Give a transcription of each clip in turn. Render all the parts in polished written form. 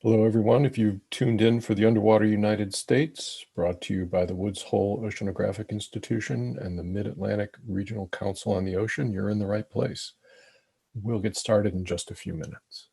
Hello, everyone. If you've tuned in for the Underwater United States, brought to you by the Woods Hole Oceanographic Institution and the Mid-Atlantic Regional Council on the Ocean, you're in the right place. We'll get started in just a few minutes.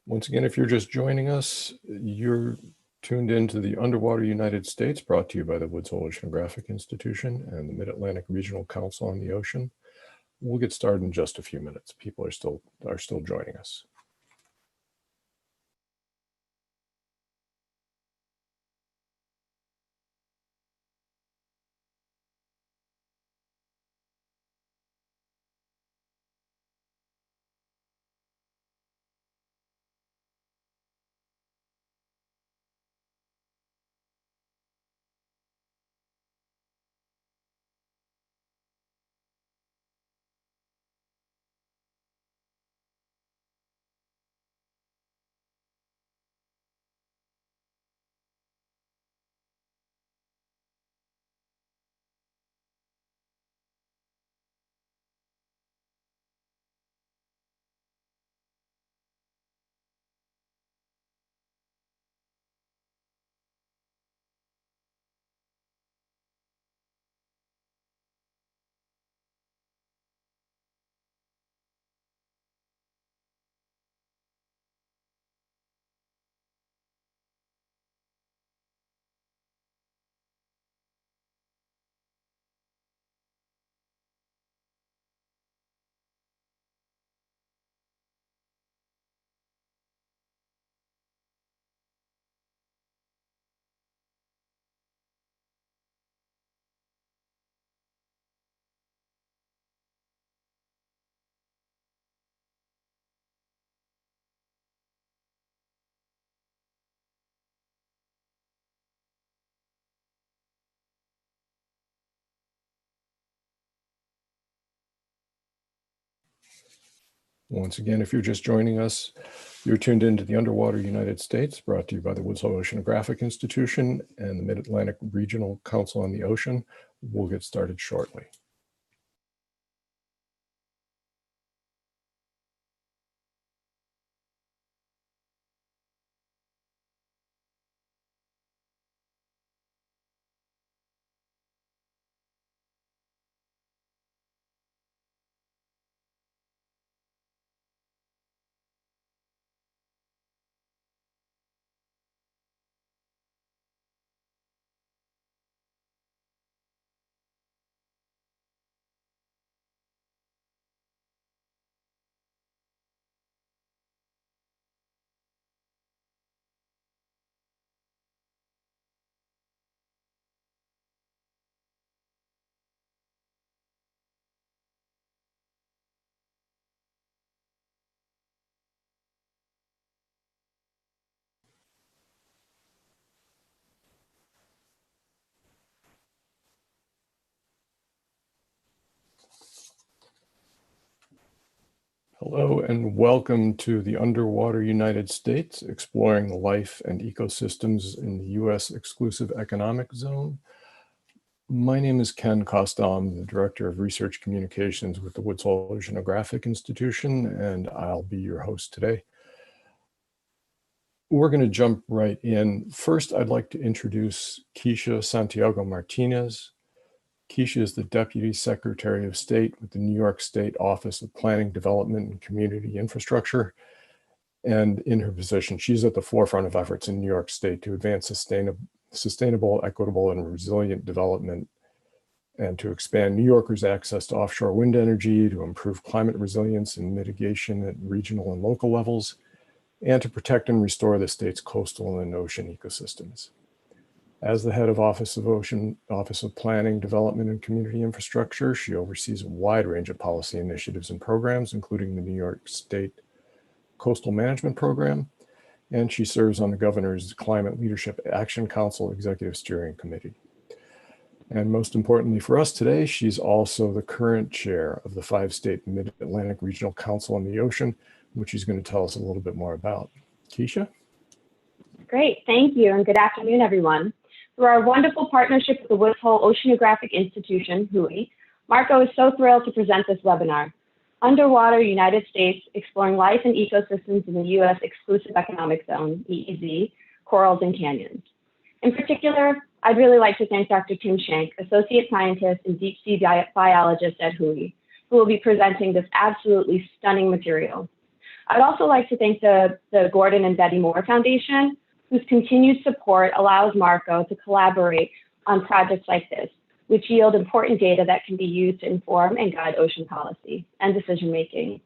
Once again, if you're just joining us, you're tuned into the Underwater United States, brought to you by the Woods Hole Oceanographic Institution and the Mid-Atlantic Regional Council on the Ocean. We'll get started in just a few minutes. People are still joining us. Once again, if you're just joining us, you're tuned into the Underwater United States, brought to you by the Woods Hole Oceanographic Institution and the Mid-Atlantic Regional Council on the Ocean. We'll get started shortly. Hello and welcome to the Underwater United States, exploring the life and ecosystems in the U.S. exclusive economic zone. My name is Ken Costa. I'm the Director of Research Communications with the Woods Hole Oceanographic Institution, and I'll be your host today. We're going to jump right in. First, I'd like to introduce Keisha Santiago Martinez. Keisha is the Deputy Secretary of State with the New York State Office of Planning, Development, and Community Infrastructure. And in her position, she's at the forefront of efforts in New York State to advance sustainable, equitable, and resilient development, and to expand New Yorkers' access to offshore wind energy, to improve climate resilience and mitigation at regional and local levels, and to protect and restore the state's coastal and ocean ecosystems. As the head of Office of Planning, Development, and Community Infrastructure, she oversees a wide range of policy initiatives and programs, including the New York State Coastal Management Program, and she serves on the Governor's Climate Leadership Action Council Executive Steering Committee. And most importantly for us today, she's also the current chair of the 5-state Mid-Atlantic Regional Council on the Ocean, which she's going to tell us a little bit more about. Keisha? Great, thank you, and good afternoon, everyone. Through our wonderful partnership with the Woods Hole Oceanographic Institution, WHOI, Marco is so thrilled to present this webinar, Underwater United States, Exploring Life and Ecosystems in the U.S. Exclusive Economic Zone, EEZ, Corals and Canyons. In particular, I'd really like to thank Dr. Tim Shank, Associate Scientist and Deep Sea Biologist at WHOI, who will be presenting this absolutely stunning material. I'd also like to thank the Gordon and Betty Moore Foundation, whose continued support allows Marco to collaborate on projects like this, which yield important data that can be used to inform and guide ocean policy and decision-making.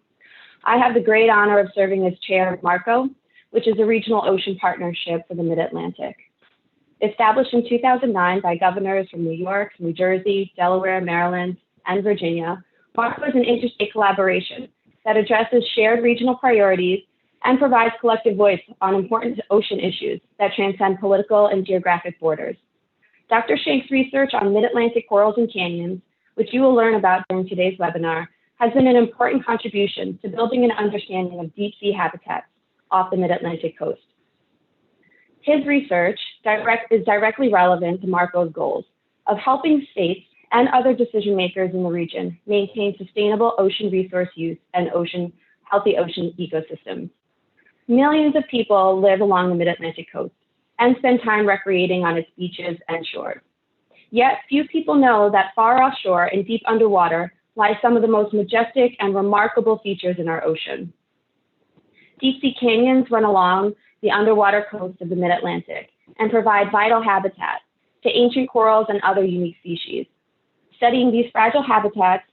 I have the great honor of serving as chair of Marco, which is a regional ocean partnership for the Mid-Atlantic. Established in 2009 by governors from New York, New Jersey, Delaware, Maryland, and Virginia, Marco is an interstate collaboration that addresses shared regional priorities and provides collective voice on important ocean issues that transcend political and geographic borders. Dr. Shank's research on mid-Atlantic corals and canyons, which you will learn about during today's webinar, has been an important contribution to building an understanding of deep sea habitats off the mid-Atlantic coast. His research is directly relevant to Marco's goals of helping states and other decision makers in the region maintain sustainable ocean resource use and healthy ocean ecosystems. Millions of people live along the mid-Atlantic coast and spend time recreating on its beaches and shores. Yet few people know that far offshore and deep underwater lie some of the most majestic and remarkable features in our ocean. Deep sea canyons run along the underwater coast of the mid-Atlantic and provide vital habitat to ancient corals and other unique species. Studying these fragile habitats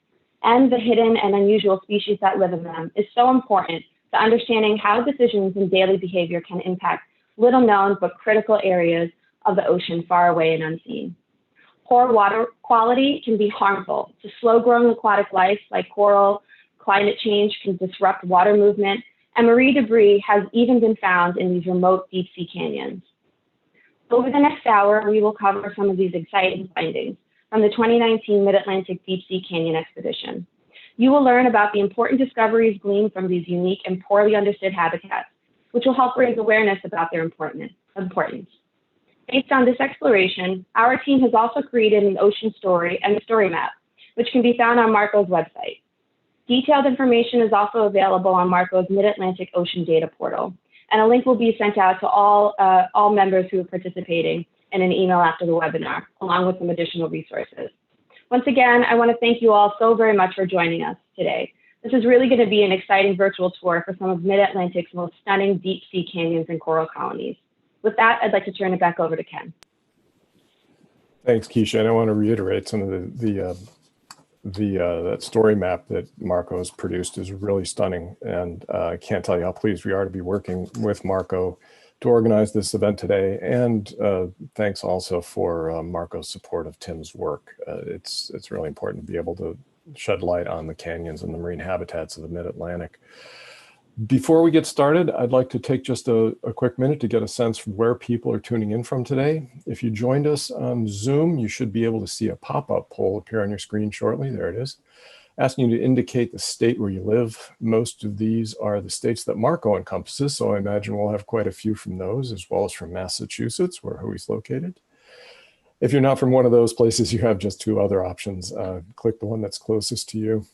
and the hidden and unusual species that live in them is so important to understanding how decisions and daily behavior can impact little known but critical areas of the ocean far away and unseen. Poor water quality can be harmful to slow-growing aquatic life like coral. Climate change can disrupt water movement, and marine debris has even been found in these remote deep sea canyons. Over the next hour, we will cover some of these exciting findings from the 2019 Mid-Atlantic Deep Sea Canyon Expedition. You will learn about the important discoveries gleaned from these unique and poorly understood habitats, which will help raise awareness about their importance. Based on this exploration, our team has also created an ocean story and a story map, which can be found on Marco's website. Detailed information is also available on Marco's Mid-Atlantic Ocean Data Portal, and a link will be sent out to all members who are participating in an email after the webinar, along with some additional resources. Once again, I want to thank you all so very much for joining us today. This is really going to be an exciting virtual tour for some of Mid-Atlantic's most stunning deep sea canyons and coral colonies. With that, I'd like to turn it back over to Ken. Thanks, Keisha. And I want to reiterate some of that story map that Marco has produced is really stunning. And I can't tell you how pleased we are to be working with Marco to organize this event today. And thanks also for Marco's support of Tim's work. It's really important to be able to shed light on the canyons and the marine habitats of the mid-Atlantic. Before we get started, I'd like to take just a quick minute to get a sense for where people are tuning in from today. If you joined us on Zoom, you should be able to see a pop-up poll appear on your screen shortly. There it is. asking you to indicate the state where you live. Most of these are the states that Marco encompasses, so I imagine we'll have quite a few from those, as well as from Massachusetts, where WHOI's located. If you're not from one of those places, you have just two other options. Click the one that's closest to you.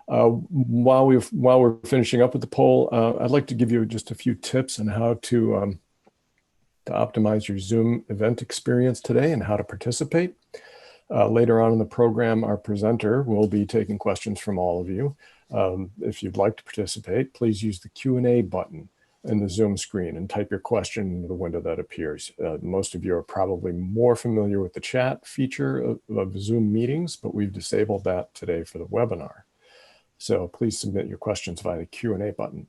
While we're finishing up with the poll, I'd like to give you just a few tips on how to optimize your Zoom event experience today and how to participate. Later on in the program, our presenter will be taking questions from all of you. If you'd like to participate, please use the Q&A button in the Zoom screen and type your question into the window that appears. Most of you are probably more familiar with the chat feature of Zoom meetings, but we've disabled that today for the webinar. So please submit your questions via the Q&A button.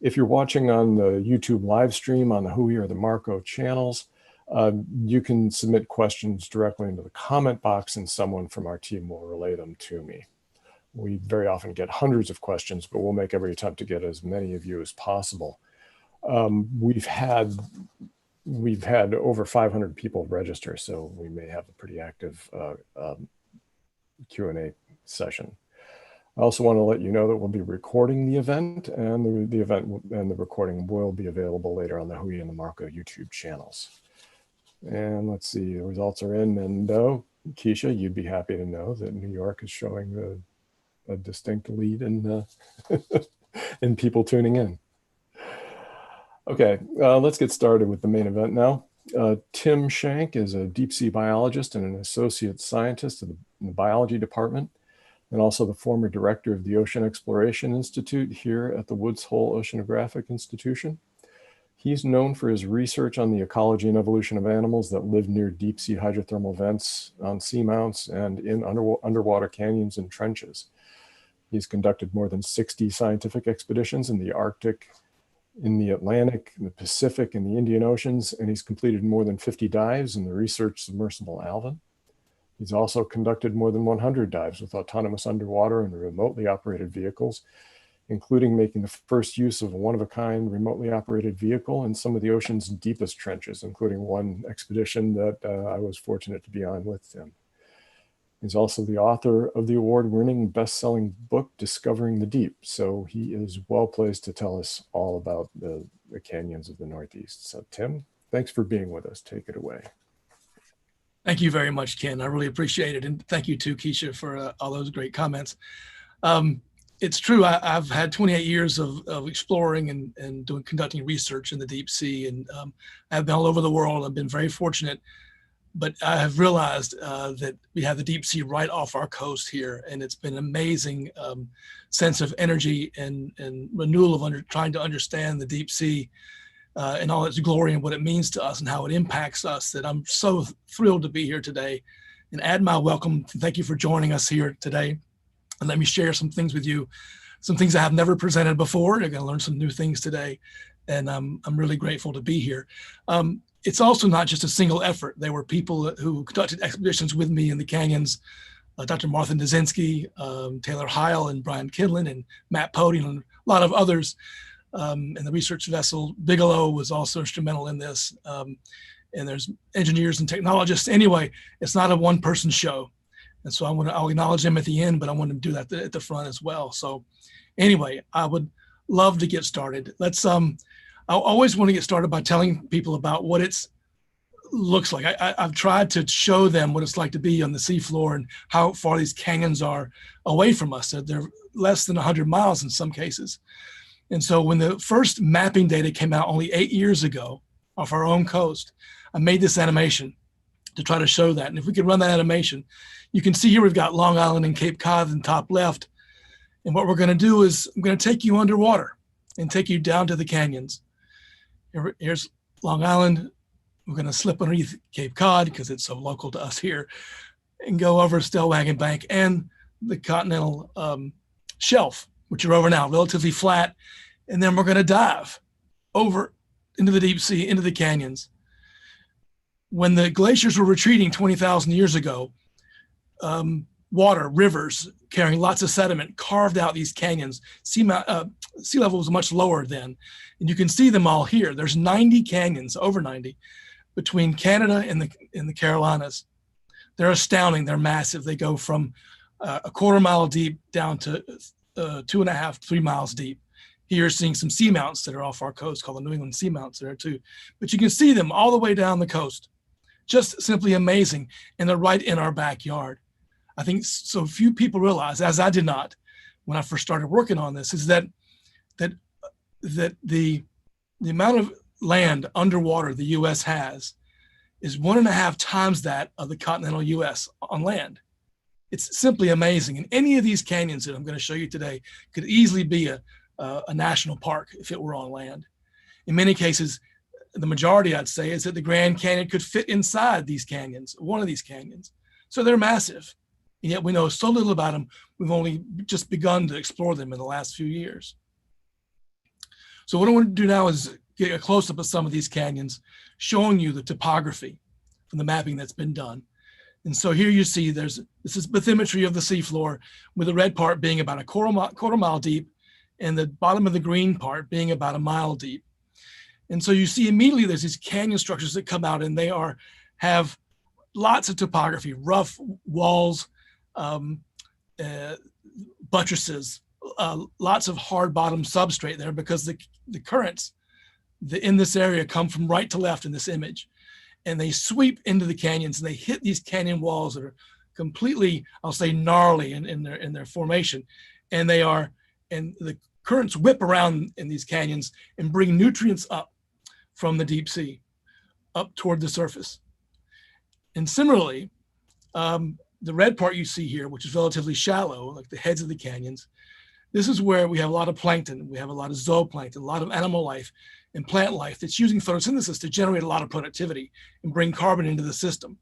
If you're watching on the YouTube live stream on the WHOI or the Marco channels, you can submit questions directly into the comment box and someone from our team will relay them to me. We very often get hundreds of questions, but we'll make every attempt to get as many of you as possible. We've had over 500 people register, so we may have a pretty active Q&A session. I also want to let you know that we'll be recording the event, and the event and the recording will be available later on the WHOI and the Marco YouTube channels. And let's see, the results are in, and Keisha, you'd be happy to know that New York is showing a distinct lead in in people tuning in. Okay, let's get started with the main event now. Tim Shank is a deep sea biologist and an associate scientist in the biology department, and also the former director of the Ocean Exploration Institute here at the Woods Hole Oceanographic Institution. He's known for his research on the ecology and evolution of animals that live near deep sea hydrothermal vents, on seamounts, and in underwater canyons and trenches. He's conducted more than 60 scientific expeditions in the Arctic, in the Atlantic, the Pacific, and the Indian Oceans, and he's completed more than 50 dives in the research submersible Alvin. He's also conducted more than 100 dives with autonomous underwater and remotely operated vehicles, including making the first use of a one-of-a-kind remotely operated vehicle in some of the ocean's deepest trenches, including one expedition that I was fortunate to be on with him. He's also the author of the award-winning best-selling book, Discovering the Deep. So he is well-placed to tell us all about the canyons of the Northeast. So Tim, thanks for being with us. Take it away. Thank you very much, Ken. I really appreciate it. And thank you too, Keisha, for all those great comments. It's true, I've had 28 years of exploring and conducting research in the deep sea. And I've been all over the world. I've been very fortunate. But I have realized that we have the deep sea right off our coast here. And it's been an amazing sense of energy and renewal of trying to understand the deep sea and all its glory and what it means to us and how it impacts us, that I'm so thrilled to be here today and add my welcome. Thank you for joining us here today. And let me share some things with you, some things I have never presented before. You're going to learn some new things today. And I'm really grateful to be here. It's also not just a single effort. There were people who conducted expeditions with me in the canyons, Dr. Martha Nizinski, Taylor Heil, and Brian Kidlin, and Matt Podium, and a lot of others. And the research vessel Bigelow was also instrumental in this. And there's engineers and technologists. Anyway, it's not a one-person show. And so I'll acknowledge them at the end, but I want to do that at the front as well. So anyway, I would love to get started. I always want to get started by telling people about what it looks like. I've tried to show them what it's like to be on the seafloor and how far these canyons are away from us. They're less than 100 miles in some cases. And so when the first mapping data came out only 8 years ago off our own coast, I made this animation to try to show that. And if we could run that animation, you can see here we've got Long Island and Cape Cod in the top left. And what we're going to do is I'm going to take you underwater and take you down to the canyons. Here's Long Island. We're going to slip underneath Cape Cod because it's so local to us here and go over Stellwagen Bank and the continental shelf, which are over now, relatively flat. And then we're going to dive over into the deep sea, into the canyons. When the glaciers were retreating 20,000 years ago, water, rivers carrying lots of sediment carved out these canyons. Sea level was much lower then. And you can see them all here. There's 90 canyons, over 90, between Canada and the Carolinas. They're astounding. They're massive. They go from a quarter mile deep down to 2.5, 3 miles deep. Here you're seeing some seamounts that are off our coast called the New England seamounts there too. But you can see them all the way down the coast. Just simply amazing. And they're right in our backyard. I think so few people realize, as I did not when I first started working on this, is that the amount of land underwater the U.S. has is 1.5 times that of the continental U.S. on land. It's simply amazing. And any of these canyons that I'm going to show you today could easily be a national park if it were on land. In many cases, the majority, I'd say, is that the Grand Canyon could fit inside these canyons, one of these canyons. So they're massive. And yet we know so little about them. We've only just begun to explore them in the last few years. So what I want to do now is get a close-up of some of these canyons, showing you the topography from the mapping that's been done. And so here you see this is bathymetry of the seafloor, with the red part being about a quarter mile deep and the bottom of the green part being about 1 mile deep. And so you see immediately there's these canyon structures that come out, and they have lots of topography, rough walls, buttresses, lots of hard bottom substrate there, because the currents in this area come from right to left in this image, and they sweep into the canyons, and they hit these canyon walls that are completely, I'll say, gnarly in their formation, and the currents whip around in these canyons and bring nutrients up from the deep sea up toward the surface. And similarly, the red part you see here, which is relatively shallow, like the heads of the canyons, this is where we have a lot of plankton. We have a lot of zooplankton, a lot of animal life and plant life that's using photosynthesis to generate a lot of productivity and bring carbon into the system.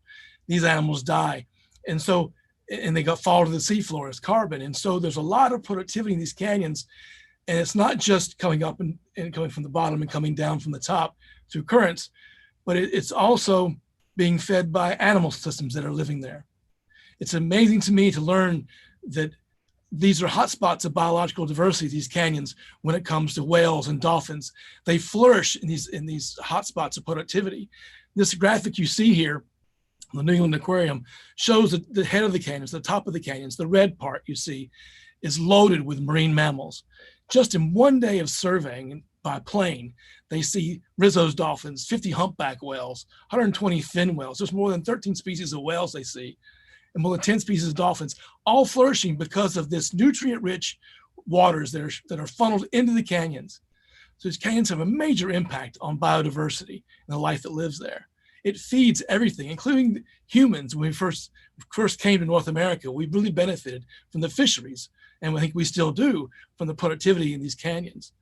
These animals die. And they fall to the seafloor as carbon. And so there's a lot of productivity in these canyons. And it's not just coming up and coming from the bottom and coming down from the top through currents, but it's also being fed by animal systems that are living there. It's amazing to me to learn that these are hotspots of biological diversity, these canyons, when it comes to whales and dolphins. They flourish in these hotspots of productivity. This graphic you see here, the New England Aquarium, shows that the head of the canyons, the top of the canyons, the red part you see, is loaded with marine mammals. Just in one day of surveying by plane, they see Rizzo's dolphins, 50 humpback whales, 120 fin whales. There's more than 13 species of whales they see, and more than 10 species of dolphins, all flourishing because of this nutrient-rich waters that are funneled into the canyons. So these canyons have a major impact on biodiversity and the life that lives there. It feeds everything, including humans. When we first came to North America, we really benefited from the fisheries, and I think we still do, from the productivity in these canyons.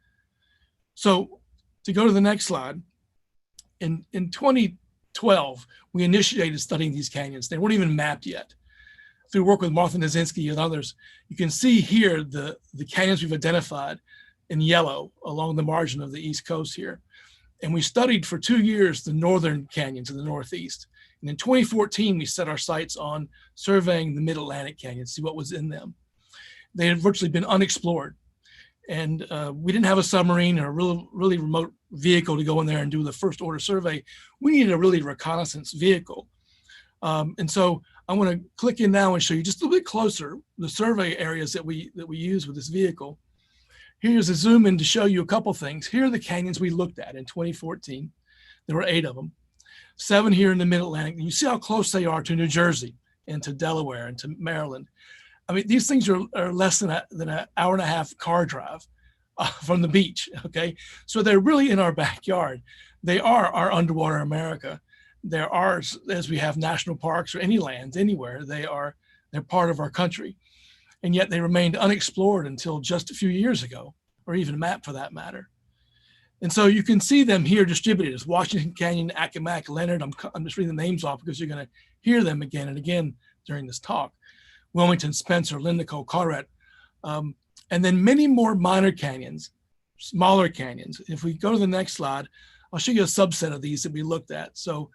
So to go to the next slide, in 2012, we initiated studying these canyons. They weren't even mapped yet. Through work with Martha Nazinski and others, you can see here the canyons we've identified in yellow along the margin of the East Coast here. And we studied for 2 years the northern canyons in the Northeast. And in 2014, we set our sights on surveying the Mid-Atlantic canyons, see what was in them. They had virtually been unexplored. And we didn't have a submarine or a really remote vehicle to go in there and do the first order survey. We needed a really reconnaissance vehicle. And so I want to click in now and show you just a little bit closer the survey areas that we use with this vehicle. Here's a zoom in to show you a couple things. Here are the canyons we looked at in 2014. There were 8 of them, 7 here in the Mid-Atlantic. And you see how close they are to New Jersey and to Delaware and to Maryland. I mean, these things are less than an hour and a half car drive from the beach, okay? So they're really in our backyard. They are our underwater America. They're ours as we have national parks or any lands anywhere. They're part of our country. And yet they remained unexplored until just a few years ago, or even mapped for that matter. And so you can see them here distributed as Washington Canyon, Accomack, Leonard. I'm just reading the names off because you're going to hear them again and again during this talk. Wilmington, Spencer, Lindenkohl, Colorado, and then many more minor canyons, smaller canyons. If we go to the next slide, I'll show you a subset of these that we looked at. So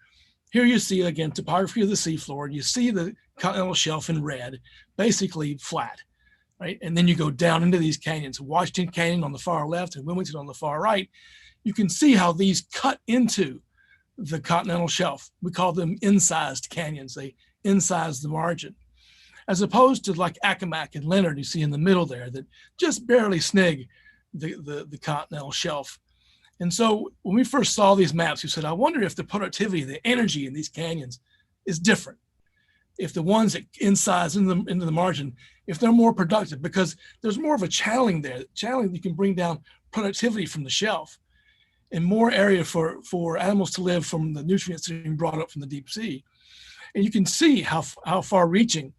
here you see, again, topography of the seafloor, and you see the continental shelf in red, basically flat, right? And then you go down into these canyons, Washington Canyon on the far left and Wilmington on the far right. You can see how these cut into the continental shelf. We call them incised canyons. They incise the margin. as opposed to like Accomack and Leonard you see in the middle there that just barely snig the continental shelf. And so when we first saw these maps, we said, I wonder if the productivity, the energy in these canyons is different. If the ones that insize into the margin, if they're more productive, because there's more of a channeling there. Channeling, you can bring down productivity from the shelf and more area for animals to live from the nutrients that are being brought up from the deep sea. And you can see how far reaching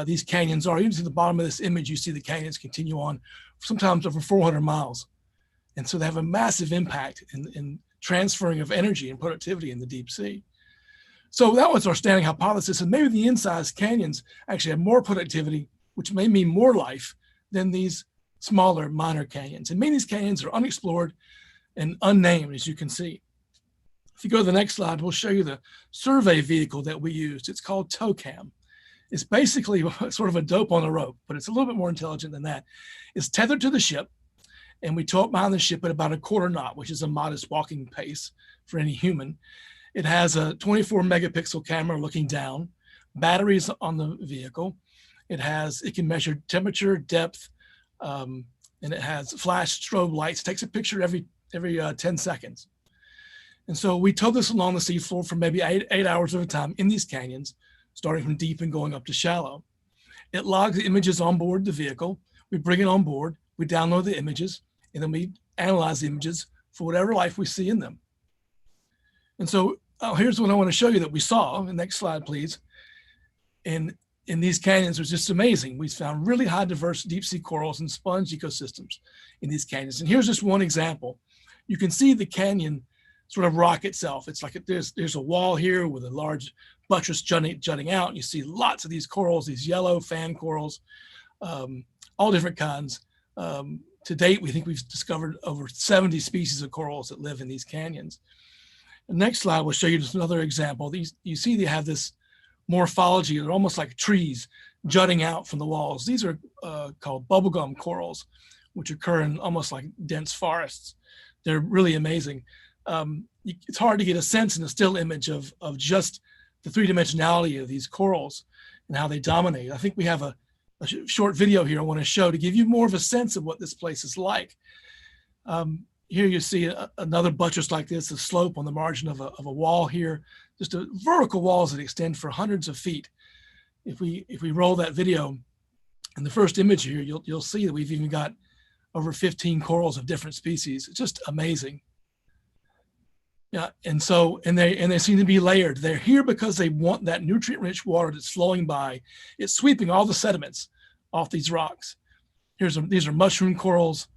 these canyons are. Even to the bottom of this image, you see the canyons continue on sometimes over 400 miles. And so they have a massive impact in transferring of energy and productivity in the deep sea. So that was our standing hypothesis. And maybe the incised canyons actually have more productivity, which may mean more life than these smaller minor canyons. And many of these canyons are unexplored and unnamed, as you can see. If you go to the next slide, we'll show you the survey vehicle that we used. It's called TowCam. It's basically sort of a dope on a rope, but it's a little bit more intelligent than that. It's tethered to the ship, and we tow it behind the ship at about a quarter knot, which is a modest walking pace for any human. It has a 24 megapixel camera looking down, batteries on the vehicle. It can measure temperature, depth, and it has flash strobe lights. It takes a picture every 10 seconds. And so we tow this along the seafloor for maybe eight hours at a time in these canyons, starting from deep and going up to shallow. It logs the images on board the vehicle. We bring it on board, we download the images, and then we analyze the images for whatever life we see in them. And so here's what I want to show you that we saw. The next slide, please. In these canyons, it was just amazing. We found really high diverse deep sea corals and sponge ecosystems in these canyons. And here's just one example. You can see the canyon sort of rock itself. It's like there's a wall here with a large buttress jutting out. You see lots of these corals, these yellow fan corals, all different kinds. To date, we think we've discovered over 70 species of corals that live in these canyons. The next slide will show you just another example. You see they have this morphology. They're almost like trees jutting out from the walls. These are called bubblegum corals, which occur in almost like dense forests. They're really amazing. It's hard to get a sense in a still image of just the three-dimensionality of these corals and how they dominate. I think we have a short video here I want to show to give you more of a sense of what this place is like. Here you see another buttress like this, a slope on the margin of a wall here, just a vertical walls that extend for hundreds of feet. If we roll that video, in the first image here, you'll see that we've even got over 15 corals of different species. It's just amazing. Yeah, and they seem to be layered. They're here because they want that nutrient-rich water that's flowing by. It's sweeping all the sediments off these rocks. These are mushroom corals,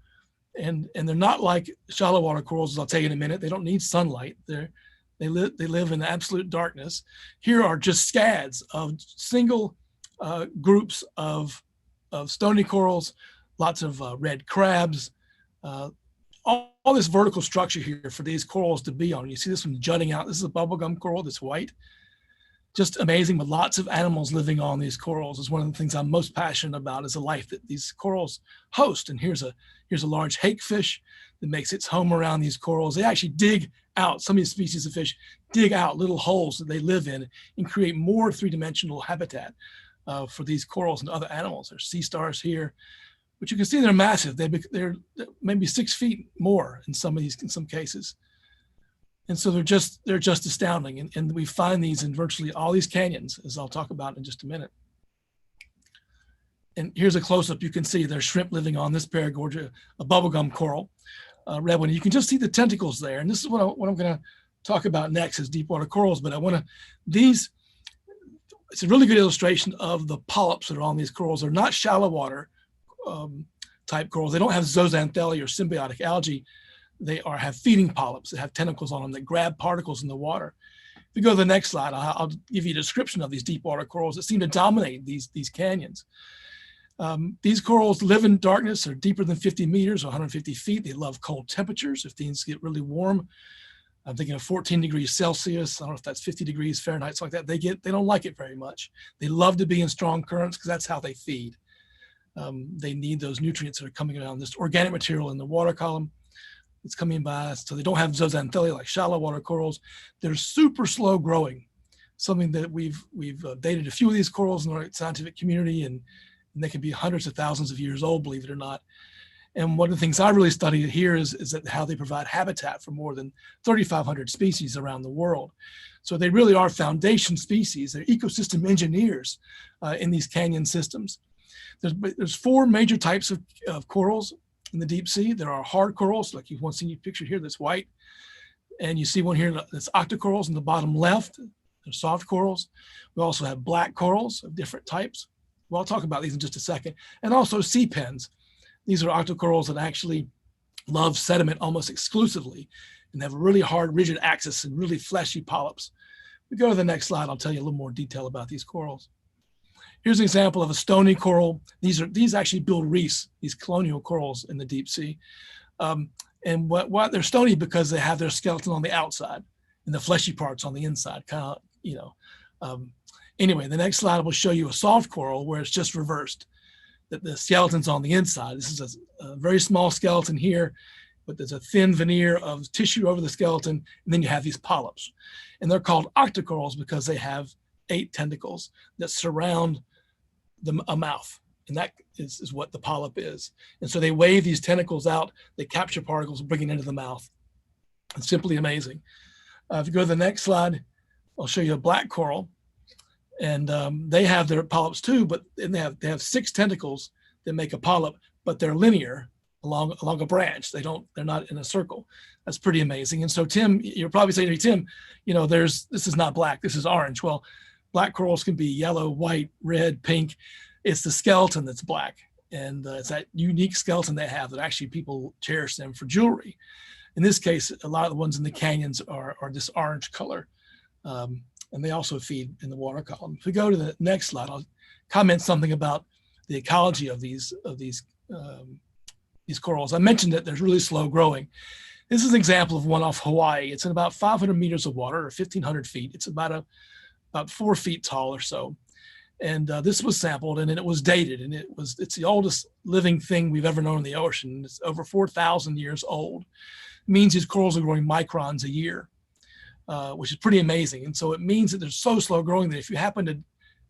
and they're not like shallow water corals, as I'll tell you in a minute. They don't need sunlight. They live in absolute darkness. Here are just scads of single groups of stony corals, lots of red crabs, all this vertical structure here for these corals to be on. You see this one jutting out. This is a bubblegum coral that's white. Just amazing, but lots of animals living on these corals is one of the things I'm most passionate about, is the life that these corals host. And here's a large hakefish that makes its home around these corals. They actually dig out, some of these species of fish dig out little holes that they live in and create more three-dimensional habitat for these corals and other animals. There's sea stars here. But you can see they're massive. They're maybe 6 feet more in some cases. And so they're just astounding. And we find these in virtually all these canyons, as I'll talk about in just a minute. And here's a close-up. You can see there's shrimp living on this paragorgia, a bubblegum coral, red one. You can just see the tentacles there. And this is what I'm going to talk about next, is deep water corals. But it's a really good illustration of the polyps that are on these corals. They're not shallow water type corals. They don't have zooxanthellae or symbiotic algae. They have feeding polyps that have tentacles on them that grab particles in the water. If we go to the next slide, I'll give you a description of these deep water corals that seem to dominate these canyons. These corals live in darkness. They're deeper than 50 meters or 150 feet. They love cold temperatures. If things get really warm, I'm thinking of 14 degrees Celsius. I don't know if that's 50 degrees Fahrenheit, something like that. They don't like it very much. They love to be in strong currents because that's how they feed. They need those nutrients that are coming around this organic material in the water column that's coming by. So they don't have zooxanthellae like shallow water corals. They're super slow growing. something that we've dated a few of these corals in our scientific community, and they can be hundreds of thousands of years old, believe it or not. And one of the things I really studied here is that how they provide habitat for more than 3,500 species around the world. So they really are foundation species. They're ecosystem engineers in these canyon systems. There's 4 major types of corals in the deep sea. There are hard corals, like you've once seen pictured here, that's white. And you see one here that's octocorals in the bottom left. They're soft corals. We also have black corals of different types. Well, I'll talk about these in just a second. And also sea pens. These are octocorals that actually love sediment almost exclusively and have a really hard, rigid axis and really fleshy polyps. If we go to the next slide, I'll tell you a little more detail about these corals. Here's an example of a stony coral. These actually build reefs, these colonial corals in the deep sea. And what they're stony because they have their skeleton on the outside and the fleshy parts on the inside, kind of, anyway, the next slide will show you a soft coral where it's just reversed. That the skeleton's on the inside. This is a very small skeleton here, but there's a thin veneer of tissue over the skeleton, and then you have these polyps. And they're called octocorals because they have 8 tentacles that surround a mouth. And that is what the polyp is. And so they wave these tentacles out, they capture particles and bring it into the mouth. It's simply amazing. If you go to the next slide, I'll show you a black coral. And they have their polyps too, but they have 6 tentacles that make a polyp, but they're linear along a branch. They're not in a circle. That's pretty amazing. And so Tim, you're probably saying to me, Tim, this is not black, this is orange. Well, black corals can be yellow, white, red, pink. It's the skeleton that's black. And it's that unique skeleton they have that actually people cherish them for jewelry. In this case, a lot of the ones in the canyons are this orange color. And they also feed in the water column. If we go to the next slide, I'll comment something about the ecology of these corals. I mentioned that they're really slow growing. This is an example of one off Hawaii. It's in about 500 meters of water, or 1,500 feet. It's about 4 feet tall or so. And this was sampled, and it was dated, and it's the oldest living thing we've ever known in the ocean. It's over 4,000 years old. It means these corals are growing microns a year. Which is pretty amazing. And so it means that they're so slow growing that if you happen to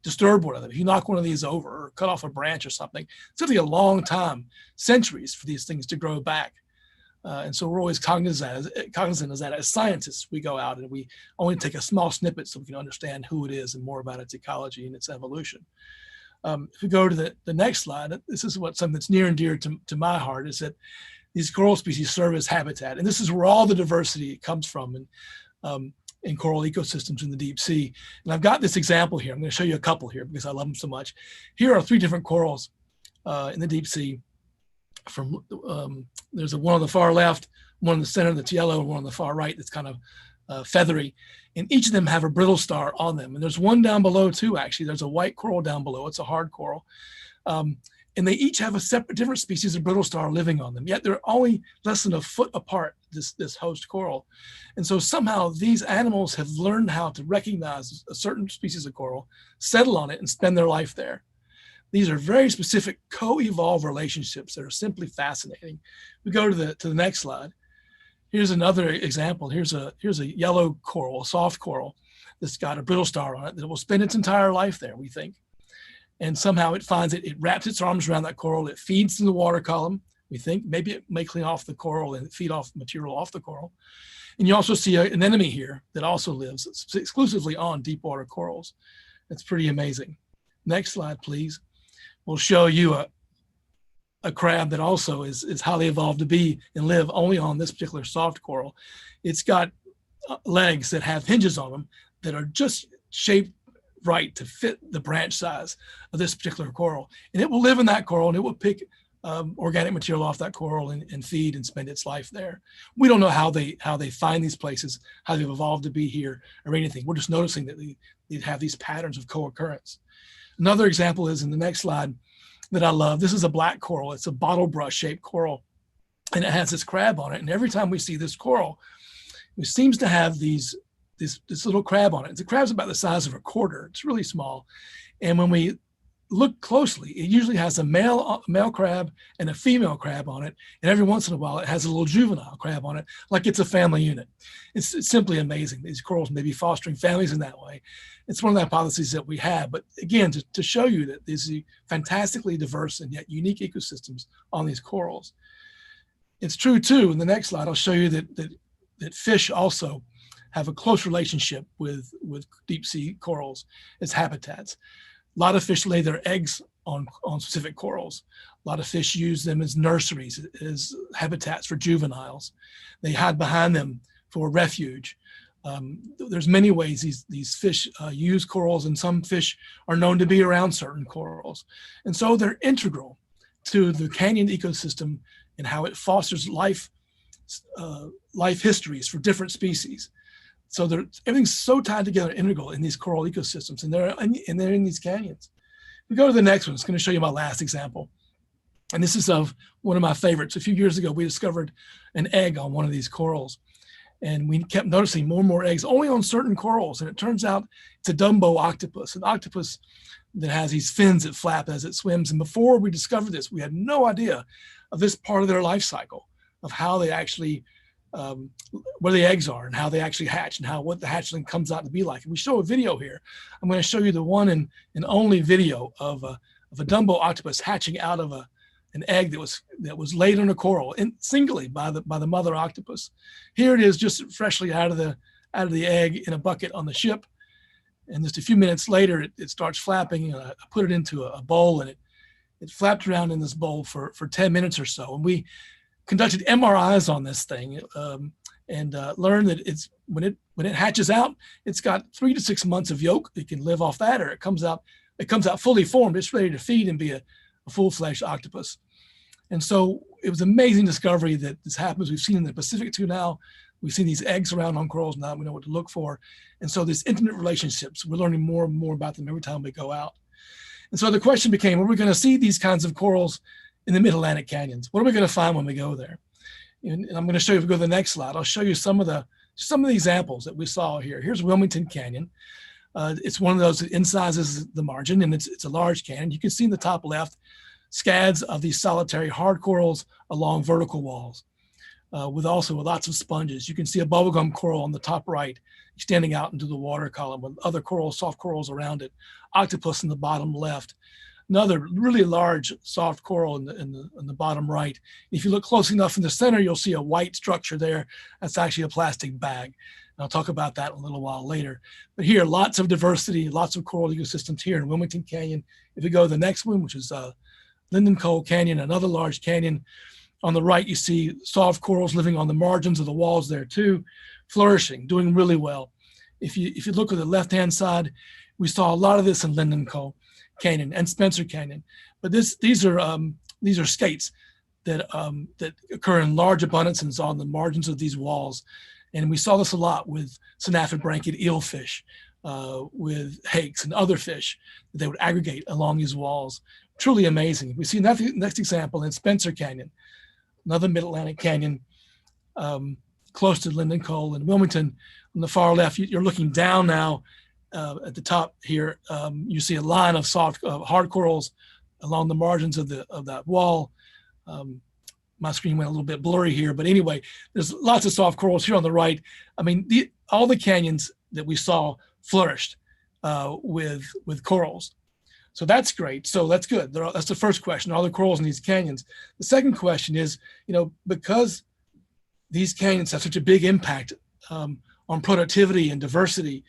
disturb one of them, if you knock one of these over or cut off a branch or something, it's going to take a long time, centuries, for these things to grow back. And so we're always cognizant of that. As scientists, we go out and we only take a small snippet so we can understand who it is and more about its ecology and its evolution. If we go to the next slide, this is something that's near and dear to my heart, is that these coral species serve as habitat. And this is where all the diversity comes from. And in coral ecosystems in the deep sea. And I've got this example here. I'm going to show you a couple here because I love them so much. Here are 3 different corals in the deep sea. There's one on the far left, one in the center that's yellow, and one on the far right that's kind of feathery. And each of them have a brittle star on them. And there's one down below too, actually. There's a white coral down below. It's a hard coral. And they each have a different species of brittle star living on them, yet they're only less than a foot apart, this host coral. And so somehow these animals have learned how to recognize a certain species of coral, settle on it, and spend their life there. These are very specific co-evolved relationships that are simply fascinating. We go to the next slide. Here's another example. Here's a yellow coral, a soft coral that's got a brittle star on it that will spend its entire life there, we think. And somehow it finds it wraps its arms around that coral, it feeds in the water column, we think. Maybe it may clean off the coral and feed off material off the coral. And you also see an anemone here that also lives exclusively on deep water corals. It's pretty amazing. Next slide, please. We'll show you a crab that also is highly evolved to be and live only on this particular soft coral. It's got legs that have hinges on them that are just shaped right to fit the branch size of this particular coral. And it will live in that coral and it will pick organic material off that coral and feed and spend its life there. We don't know how they find these places, how they've evolved to be here or anything. We're just noticing that they have these patterns of co-occurrence. Another example is in the next slide that I love. This is a black coral. It's a bottle brush shaped coral and it has this crab on it. And every time we see this coral, it seems to have this little crab on it. The crab's about the size of a quarter. It's really small. And when we look closely, it usually has a male crab and a female crab on it. And every once in a while, it has a little juvenile crab on it, like it's a family unit. It's simply amazing. These corals may be fostering families in that way. It's one of the hypotheses that we have. But again, to show you that there's fantastically diverse and yet unique ecosystems on these corals. It's true too, in the next slide, I'll show you that fish also have a close relationship with deep sea corals as habitats. A lot of fish lay their eggs on specific corals. A lot of fish use them as nurseries, as habitats for juveniles. They hide behind them for refuge. There's many ways these fish use corals, and some fish are known to be around certain corals. And so they're integral to the canyon ecosystem and how it fosters life histories for different species. So everything's so tied together, integral in these coral ecosystems, and they're in these canyons. We go to the next one. It's going to show you my last example. And this is of one of my favorites. A few years ago, we discovered an egg on one of these corals. And we kept noticing more and more eggs only on certain corals. And it turns out it's a Dumbo octopus, an octopus that has these fins that flap as it swims. And before we discovered this, we had no idea of this part of their life cycle, of how they actually where the eggs are and how they actually hatch and what the hatchling comes out to be like. And we show a video here. I'm going to show you the one and only video of a Dumbo octopus hatching out of an egg that was laid on a coral singly by the mother octopus. Here it is, just freshly out of the egg in a bucket on the ship. And just a few minutes later, it starts flapping. I put it into a bowl, and it flapped around in this bowl for 10 minutes or so. And we conducted MRIs on this thing and learned that when it hatches out, it's got 3 to 6 months of yolk. It can live off that, or it comes out fully formed. It's ready to feed and be a full-fledged octopus. And so it was an amazing discovery that this happens. We've seen in the Pacific too now. We've seen these eggs around on corals now. We know what to look for. And so these intimate relationships, we're learning more and more about them every time we go out. And so the question became, are we going to see these kinds of corals in the mid-Atlantic canyons? What are we going to find when we go there? And I'm going to show you, if we go to the next slide, I'll show you some of the examples that we saw here. Here's Wilmington Canyon. It's one of those that incisors the margin, and it's a large canyon. You can see in the top left scads of these solitary hard corals along vertical walls, with lots of sponges. You can see a bubblegum coral on the top right extending out into the water column with other corals, soft corals around it. Octopus in the bottom left. Another really large soft coral in the bottom right. If you look close enough in the center, you'll see a white structure there. That's actually a plastic bag. And I'll talk about that in a little while later. But here, lots of diversity, lots of coral ecosystems here in Wilmington Canyon. If we go to the next one, which is Lindenkohl Canyon, another large canyon. On the right, you see soft corals living on the margins of the walls there too, flourishing, doing really well. If you look at the left-hand side, we saw a lot of this in Lindenkohl Canyon and Spencer Canyon. But these are skates that occur in large abundances on the margins of these walls. And we saw this a lot with synaphid-branchied eelfish, with hakes and other fish that they would aggregate along these walls. Truly amazing. We see next example in Spencer Canyon, another mid-Atlantic canyon, close to Lindenkohl and Wilmington. On the far left, you're looking down now at the top here. You see a line of soft, hard corals along the margins of that wall. My screen went a little bit blurry here, but anyway, there's lots of soft corals here on the right. I mean, all the canyons that we saw flourished with corals. So that's great. So that's good. That's the first question. Are there corals in these canyons? The second question is, because these canyons have such a big impact on productivity and diversity,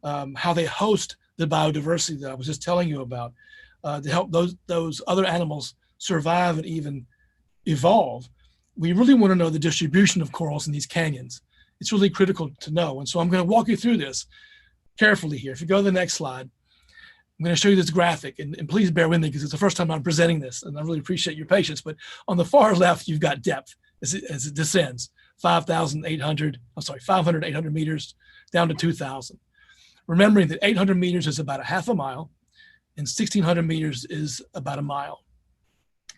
how they host the biodiversity that I was just telling you about, to help those other animals survive and even evolve, we really want to know the distribution of corals in these canyons. It's really critical to know. And so I'm going to walk you through this carefully here. If you go to the next slide, I'm going to show you this graphic, and please bear with me because it's the first time I'm presenting this, and I really appreciate your patience. But on the far left, you've got depth as it descends, 500, 800 meters down to 2,000. Remembering that 800 meters is about a half a mile, and 1,600 meters is about a mile.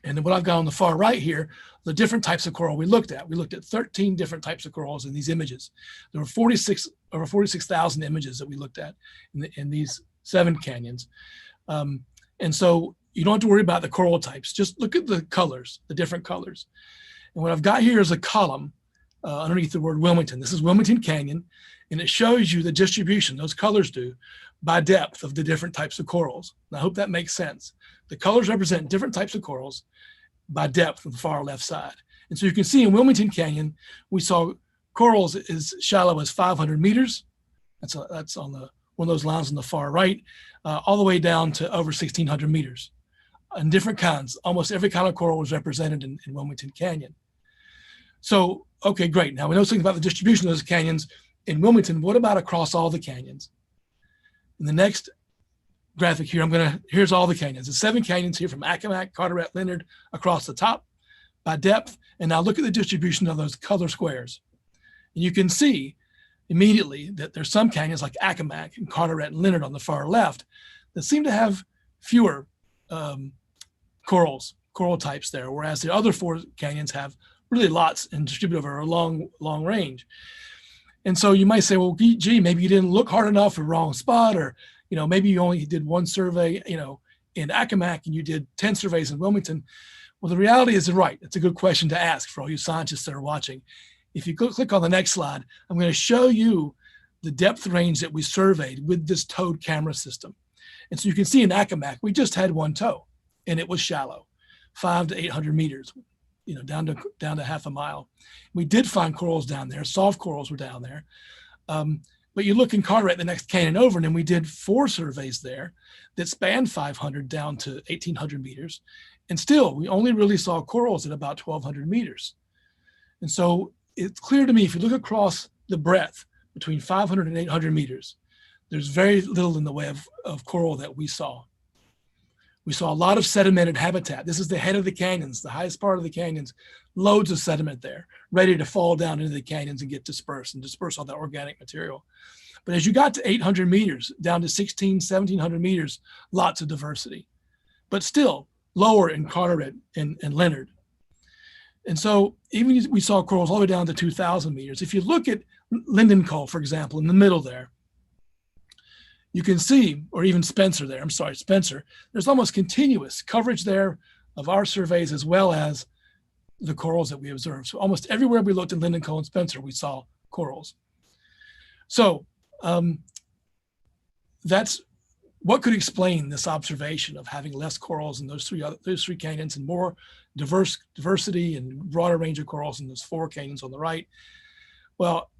And then what I've got on the far right here, the different types of coral we looked at. We looked at 13 different types of corals in these images. There were over 46,000 images that we looked at in these 7 canyons. And And so you don't have to worry about the coral types. Just look at the colors, the different colors. And what I've got here is a column underneath the word Wilmington. This is Wilmington Canyon, and it shows you the distribution, those colors do, by depth of the different types of corals. And I hope that makes sense. The colors represent different types of corals by depth on the far left side. And so you can see in Wilmington Canyon, we saw corals as shallow as 500 meters. That's on the one of those lines on the far right, all the way down to over 1,600 meters. And different kinds, almost every kind of coral was represented in Wilmington Canyon. So, okay, great. Now we know something about the distribution of those canyons in Wilmington. What about across all the canyons? In the next graphic here, here's all the canyons. The 7 canyons here from Accomack, Carteret, Leonard, across the top by depth. And now look at the distribution of those color squares. And you can see immediately that there's some canyons like Accomack and Carteret and Leonard on the far left that seem to have fewer coral types there, whereas the other 4 canyons have really lots and distributed over a long range. And so you might say, well, gee, maybe you didn't look hard enough or wrong spot, or, maybe you only did 1 survey, in Accomack and you did 10 surveys in Wilmington. Well, the reality is right. It's a good question to ask for all you scientists that are watching. If you click on the next slide, I'm going to show you the depth range that we surveyed with this towed camera system. And so you can see in Accomack, we just had 1 tow, and it was shallow, 500 to 800 meters, down to half a mile. We did find corals down there. Soft corals were down there. But you look in Carteret, the next canyon over, and then we did 4 surveys there that spanned 500 down to 1,800 meters. And still, we only really saw corals at about 1,200 meters. And so it's clear to me, if you look across the breadth between 500 and 800 meters, there's very little in the way of coral that we saw. We saw a lot of sedimented habitat. This is the head of the canyons, the highest part of the canyons, loads of sediment there, ready to fall down into the canyons and get dispersed and disperse all that organic material. But as you got to 800 meters, down to 1,700 meters, lots of diversity, but still lower in Carteret and Leonard. And so even we saw corals all the way down to 2,000 meters. If you look at Lindenkohl, for example, in the middle there, you can see, or even Spencer there, Spencer, there's almost continuous coverage there of our surveys as well as the corals that we observed. So almost everywhere we looked in Lindenkohl and Spencer, we saw corals. So that's what could explain this observation of having less corals in those three canyons and more diversity and broader range of corals in those 4 canyons on the right. Well,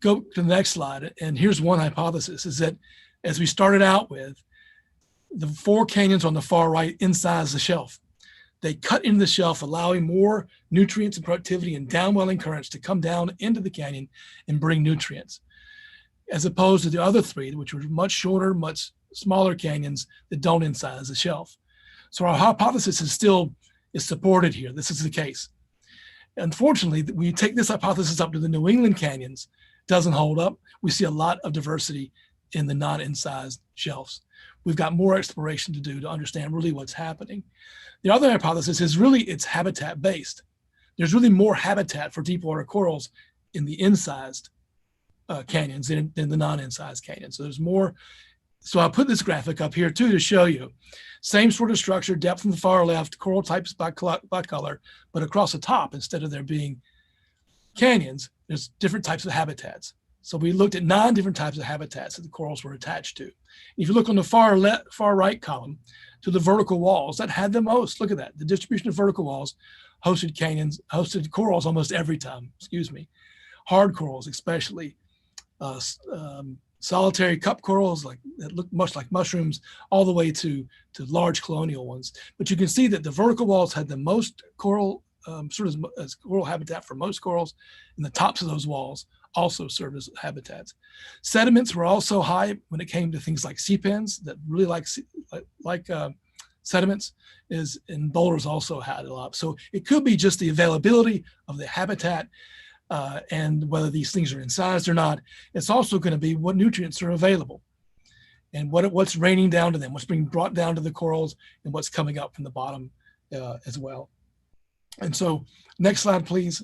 go to the next slide. And here's one hypothesis, is that as we started out with, the 4 canyons on the far right incise the shelf. They cut into the shelf, allowing more nutrients and productivity and downwelling currents to come down into the canyon and bring nutrients, as opposed to the other 3, which were much shorter, much smaller canyons that don't incise the shelf. So our hypothesis is supported here. This is the case. Unfortunately, we take this hypothesis up to the New England canyons, doesn't hold up. We see a lot of diversity in the non-incised shelves. We've got more exploration to do to understand really what's happening. The other hypothesis is really it's habitat based. There's really more habitat for deep water corals in the incised canyons than the non-incised canyons. So there's more. So I'll put this graphic up here too to show you. Same sort of structure, depth from the far left, coral types by color, but across the top, instead of there being canyons, there's different types of habitats. So we looked at 9 different types of habitats that the corals were attached to. If you look on the far right column to the vertical walls, that had the most. Look at that. The distribution of vertical walls hosted corals almost every time, hard corals especially. Solitary cup corals that look much like mushrooms, all the way to large colonial ones. But you can see that the vertical walls had the most coral, as coral habitat for most corals, and the tops of those walls also served as habitats. Sediments were also high when it came to things like sea pens that really like sediments, and boulders also had a lot. So it could be just the availability of the habitat and whether these things are incised or not. It's also going to be what nutrients are available and what's raining down to them, what's being brought down to the corals, and what's coming up from the bottom as well. And so next slide, please.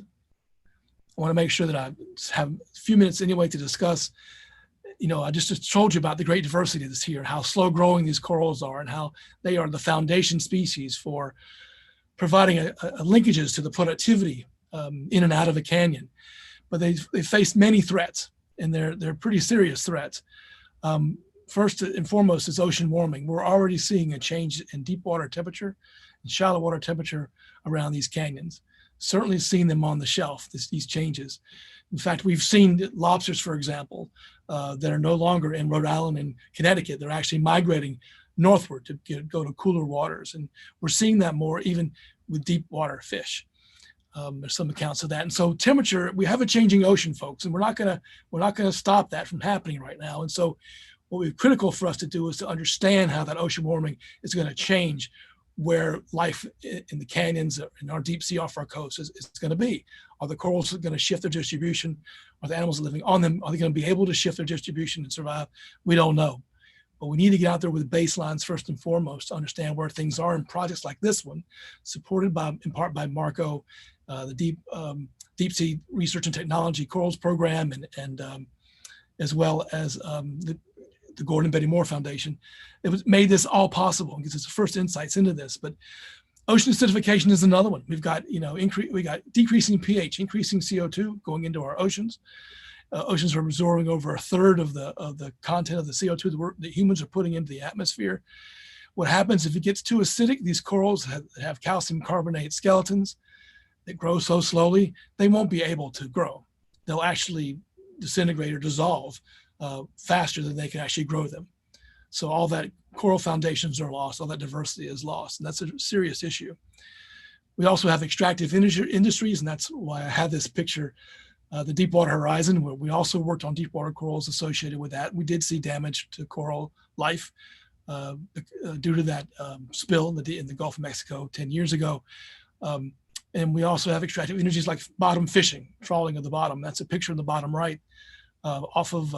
I want to make sure that I have a few minutes anyway to discuss I just told you about the great diversity that's here, how slow growing these corals are, and how they are the foundation species for providing a linkages to the productivity in and out of a canyon. But they face many threats, and they're pretty serious threats. First and foremost is ocean warming. We're already seeing a change in deep water temperature and shallow water temperature around these canyons. Certainly seen them on the shelf, these changes. In fact, we've seen lobsters, for example, that are no longer in Rhode Island and Connecticut. They're actually migrating northward to go to cooler waters. And we're seeing that more even with deep water fish. There's some accounts of that. And so temperature, we have a changing ocean, folks, and we're not gonna stop that from happening right now. And so what would be critical for us to do is to understand how that ocean warming is going to change where life in the canyons and our deep sea off our coast is going to be. Are the corals going to shift their distribution? Are the animals living on them, are they going to be able to shift their distribution and survive? We don't know. But we need to get out there with baselines first and foremost to understand where things are in projects like this one, supported in part by Marco, the Deep Sea Research and Technology Corals Program, and as well as the Gordon and Betty Moore Foundation. It was made this all possible because it's the first insights into this. But ocean acidification is another one. We've got we got decreasing pH, increasing CO2 going into our oceans. Oceans are absorbing over a third of the content of the CO2 that humans are putting into the atmosphere. What happens if it gets too acidic? These corals have calcium carbonate skeletons that grow so slowly, they won't be able to grow. They'll actually disintegrate or dissolve faster than they can actually grow them. So all that coral foundations are lost, all that diversity is lost, and that's a serious issue. We also have extractive industries, and that's why I have this picture, the Deepwater Horizon, where we also worked on deepwater corals associated with that. We did see damage to coral life due to that spill in the Gulf of Mexico 10 years ago. And we also have extractive industries like bottom fishing, trawling of the bottom. That's a picture in the bottom right off of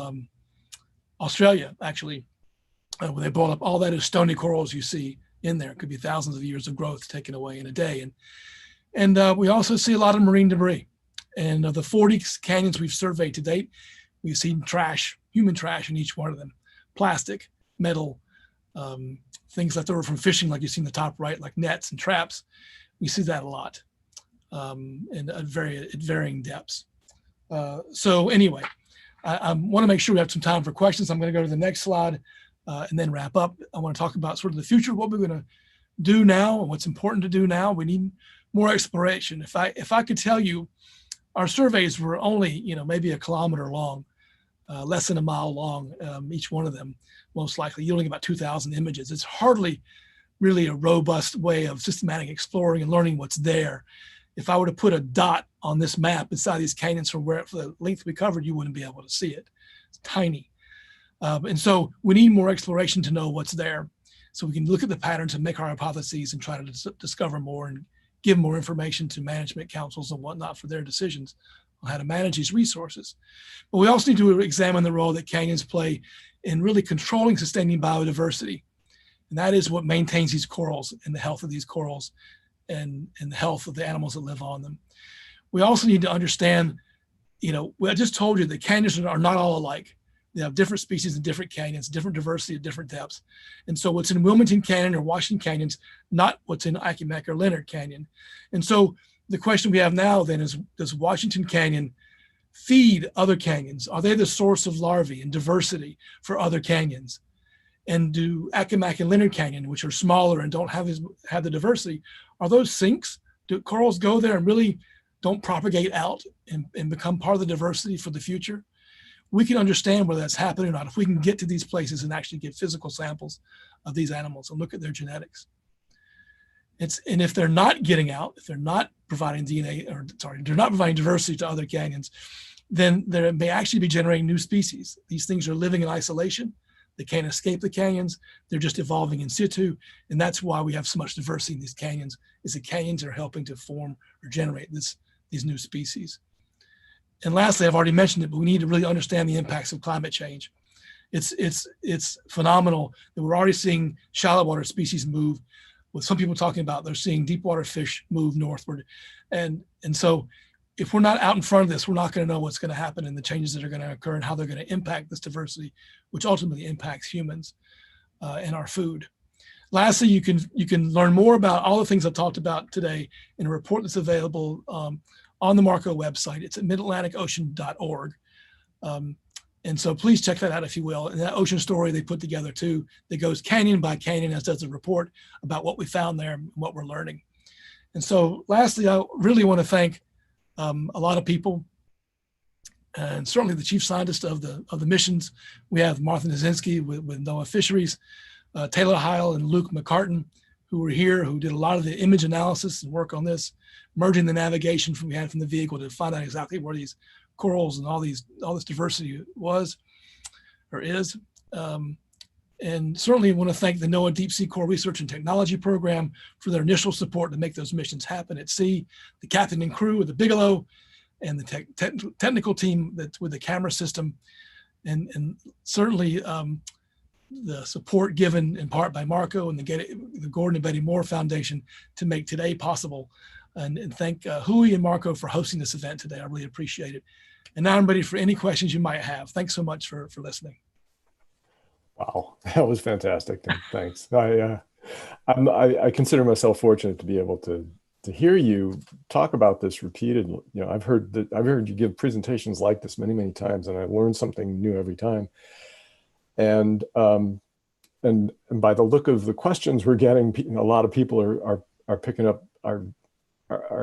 Australia, actually, where they brought up all that is stony corals you see in there. It could be thousands of years of growth taken away in a day. And we also see a lot of marine debris. And of the 40 canyons we've surveyed to date, we've seen trash, human trash in each one of them. Plastic, metal, things left over from fishing, like you see in the top right, like nets and traps. We see that a lot and at varying depths. So anyway, I want to make sure we have some time for questions. I'm going to go to the next slide and then wrap up. I want to talk about sort of the future, what we're going to do now and what's important to do now. We need more exploration. If I could tell you, our surveys were only, maybe a kilometer long, less than a mile long, each one of them, most likely yielding about 2,000 images. It's hardly really a robust way of systematic exploring and learning what's there. If I were to put a dot on this map inside these canyons for the length we covered, you wouldn't be able to see it. It's tiny. And so we need more exploration to know what's there so we can look at the patterns and make our hypotheses and try to discover more and give more information to management councils and whatnot for their decisions on how to manage these resources. But we also need to examine the role that canyons play in really controlling, sustaining biodiversity. And that is what maintains these corals and the health of these corals and the health of the animals that live on them. We also need to understand, I just told you that canyons are not all alike. They have different species in different canyons, different diversity at different depths. And so what's in Wilmington Canyon or Washington Canyons, not what's in Accomack or Leonard Canyon. And so the question we have now then is, does Washington Canyon feed other canyons? Are they the source of larvae and diversity for other canyons? And do Accomack and Leonard Canyon, which are smaller and don't have the diversity, are those sinks? Do corals go there and really don't propagate out and become part of the diversity for the future? We can understand whether that's happening or not if we can get to these places and actually get physical samples of these animals and look at their genetics. And if they're not getting out, if they're not providing they're not providing diversity to other canyons, then they may actually be generating new species. These things are living in isolation. They can't escape the canyons. They're just evolving in situ. And that's why we have so much diversity in these canyons, is the canyons are helping to form or generate these new species. And lastly, I've already mentioned it, but we need to really understand the impacts of climate change. It's phenomenal that we're already seeing shallow water species move, with some people talking about they're seeing deep water fish move northward. And so if we're not out in front of this, we're not going to know what's going to happen and the changes that are going to occur and how they're going to impact this diversity, which ultimately impacts humans and our food. Lastly, you can learn more about all the things I've talked about today in a report that's available on the MARCO website. It's at midatlanticocean.org. And so please check that out if you will. And that ocean story they put together too, that goes canyon by canyon, as does a report about what we found there and what we're learning. And so lastly, I really want to thank a lot of people, and certainly the chief scientist of the missions. We have Martha Nizinski with NOAA Fisheries, Taylor Heil and Luke McCartan, who were here, who did a lot of the image analysis and work on this, merging the navigation we had from the vehicle to find out exactly where these corals and all this diversity was or is. And certainly want to thank the NOAA Deep Sea Coral Research and Technology Program for their initial support to make those missions happen at sea, the captain and crew of the Bigelow, and the technical team that's with the camera system, and certainly the support given in part by MARCO and the Gordon and Betty Moore Foundation to make today possible. And thank WHOI and MARCO for hosting this event today. I really appreciate it. And now I'm ready for any questions you might have. Thanks so much for listening. Wow, that was fantastic. Thanks. I consider myself fortunate to be able to hear you talk about this repeatedly. You know, I've heard you give presentations like this many, many times, and I learn something new every time. And by the look of the questions we're getting, a lot of people are picking up, are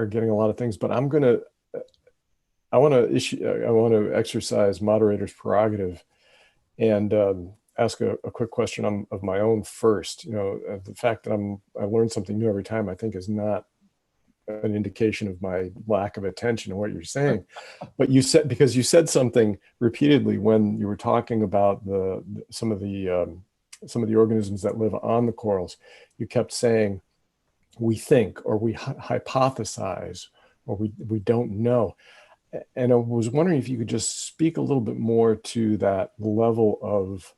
getting a lot of things. But I want to exercise moderator's prerogative and ask a quick question of my own first. You know, the fact that I learn something new every time, I think, is not an indication of my lack of attention to what you're saying. But you said something repeatedly when you were talking about some of the organisms that live on the corals. You kept saying, we think, or we hypothesize, or we don't know. And I was wondering if you could just speak a little bit more to that level of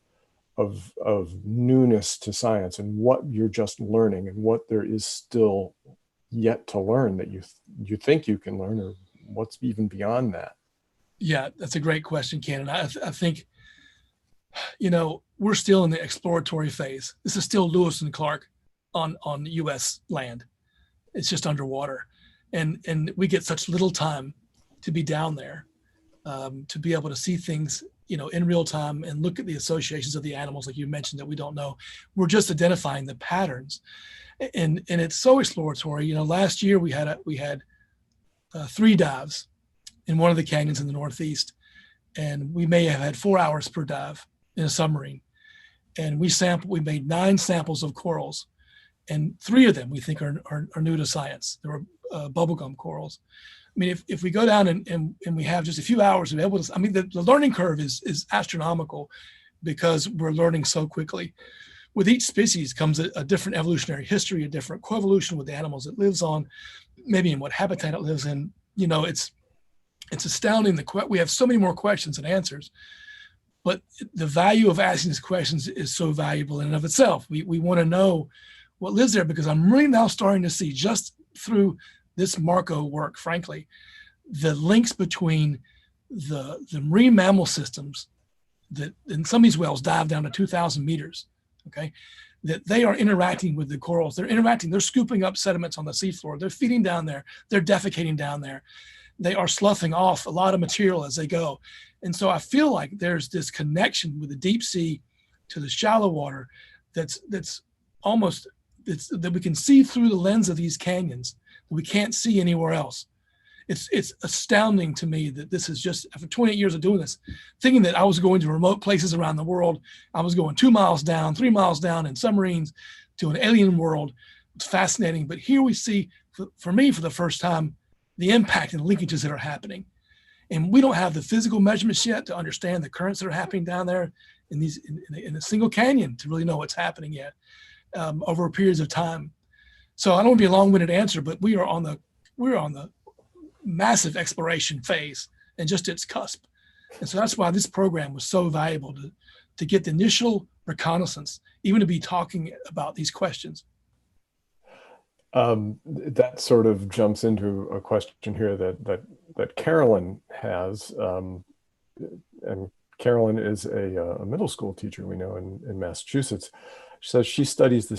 newness to science and what you're just learning and what there is still yet to learn that you think you can learn, or what's even beyond that. Yeah, that's a great question, Ken. And I think, you know, we're still in the exploratory phase. This is still Lewis and Clark on U.S. land. It's just underwater. And we get such little time to be down there, to be able to see things, you know, in real time and look at the associations of the animals, like you mentioned, that we don't know. We're just identifying the patterns, and it's so exploratory. You know, last year we had 3 dives in one of the canyons in the Northeast, and we may have had 4 hours per dive in a submarine. And we made 9 samples of corals, and 3 of them we think are new to science. There were bubblegum corals. I mean, if we go down and we have just a few hours to be able to, I mean, the learning curve is astronomical because we're learning so quickly. With each species comes a different evolutionary history, a different coevolution with the animals it lives on, maybe in what habitat it lives in. You know, it's astounding. We have so many more questions than answers, but the value of asking these questions is so valuable in and of itself. We want to know what lives there, because I'm really now starting to see, just through this MARCO work, frankly, the links between the marine mammal systems that in some of these whales dive down to 2,000 meters, okay, that they are interacting with the corals. They're scooping up sediments on the seafloor. They're feeding down there. They're defecating down there. They are sloughing off a lot of material as they go. And so I feel like there's this connection with the deep sea to the shallow water that's almost, that we can see through the lens of these canyons that we can't see anywhere else. It's astounding to me that this is just, after 28 years of doing this, thinking that I was going to remote places around the world. I was going 2 miles down, 3 miles down in submarines to an alien world. It's fascinating. But here we see, for me, for the first time, the impact and linkages that are happening. And we don't have the physical measurements yet to understand the currents that are happening down there in a single canyon to really know what's happening yet over periods of time. So I don't want to be a long-winded answer, but we're on the massive exploration phase and just its cusp. And so that's why this program was so valuable to get the initial reconnaissance, even to be talking about these questions. That sort of jumps into a question here that that Carolyn has, and Carolyn is a middle school teacher we know in Massachusetts. She says she studied the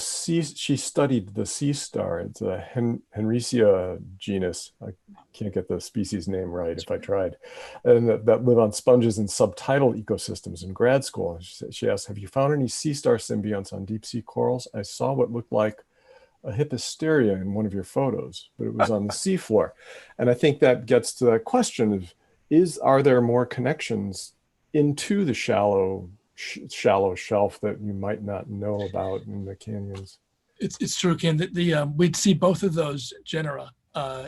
sea star. It's a Henricia genus. I can't get the species name right if I tried, and that live on sponges in subtidal ecosystems in grad school. She asked, "Have you found any sea star symbionts on deep sea corals? I saw what looked like a hippisteria in one of your photos, but it was on the seafloor." And I think that gets to that question of, are there more connections into the shallow shelf that you might not know about in the canyons? It's true, Ken, that we'd see both of those genera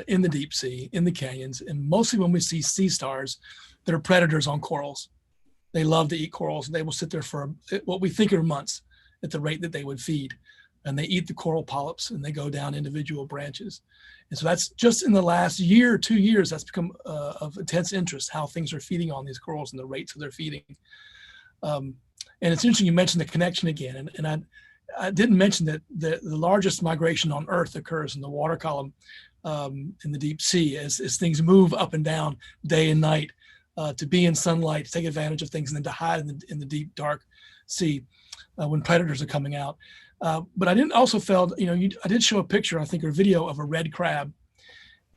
in the deep sea, in the canyons, and mostly when we see sea stars that are predators on corals. They love to eat corals, and they will sit there for what we think are months at the rate that they would feed. And they eat the coral polyps, and they go down individual branches. And so that's just in the last year, 2 years, that's become of intense interest, how things are feeding on these corals and the rates of their feeding. And it's interesting you mentioned the connection again, and I didn't mention that the largest migration on Earth occurs in the water column in the deep sea as things move up and down day and night to be in sunlight, to take advantage of things, and then to hide in the deep, dark sea when predators are coming out. But I didn't also felt, I did show a picture, I think, or a video of a red crab.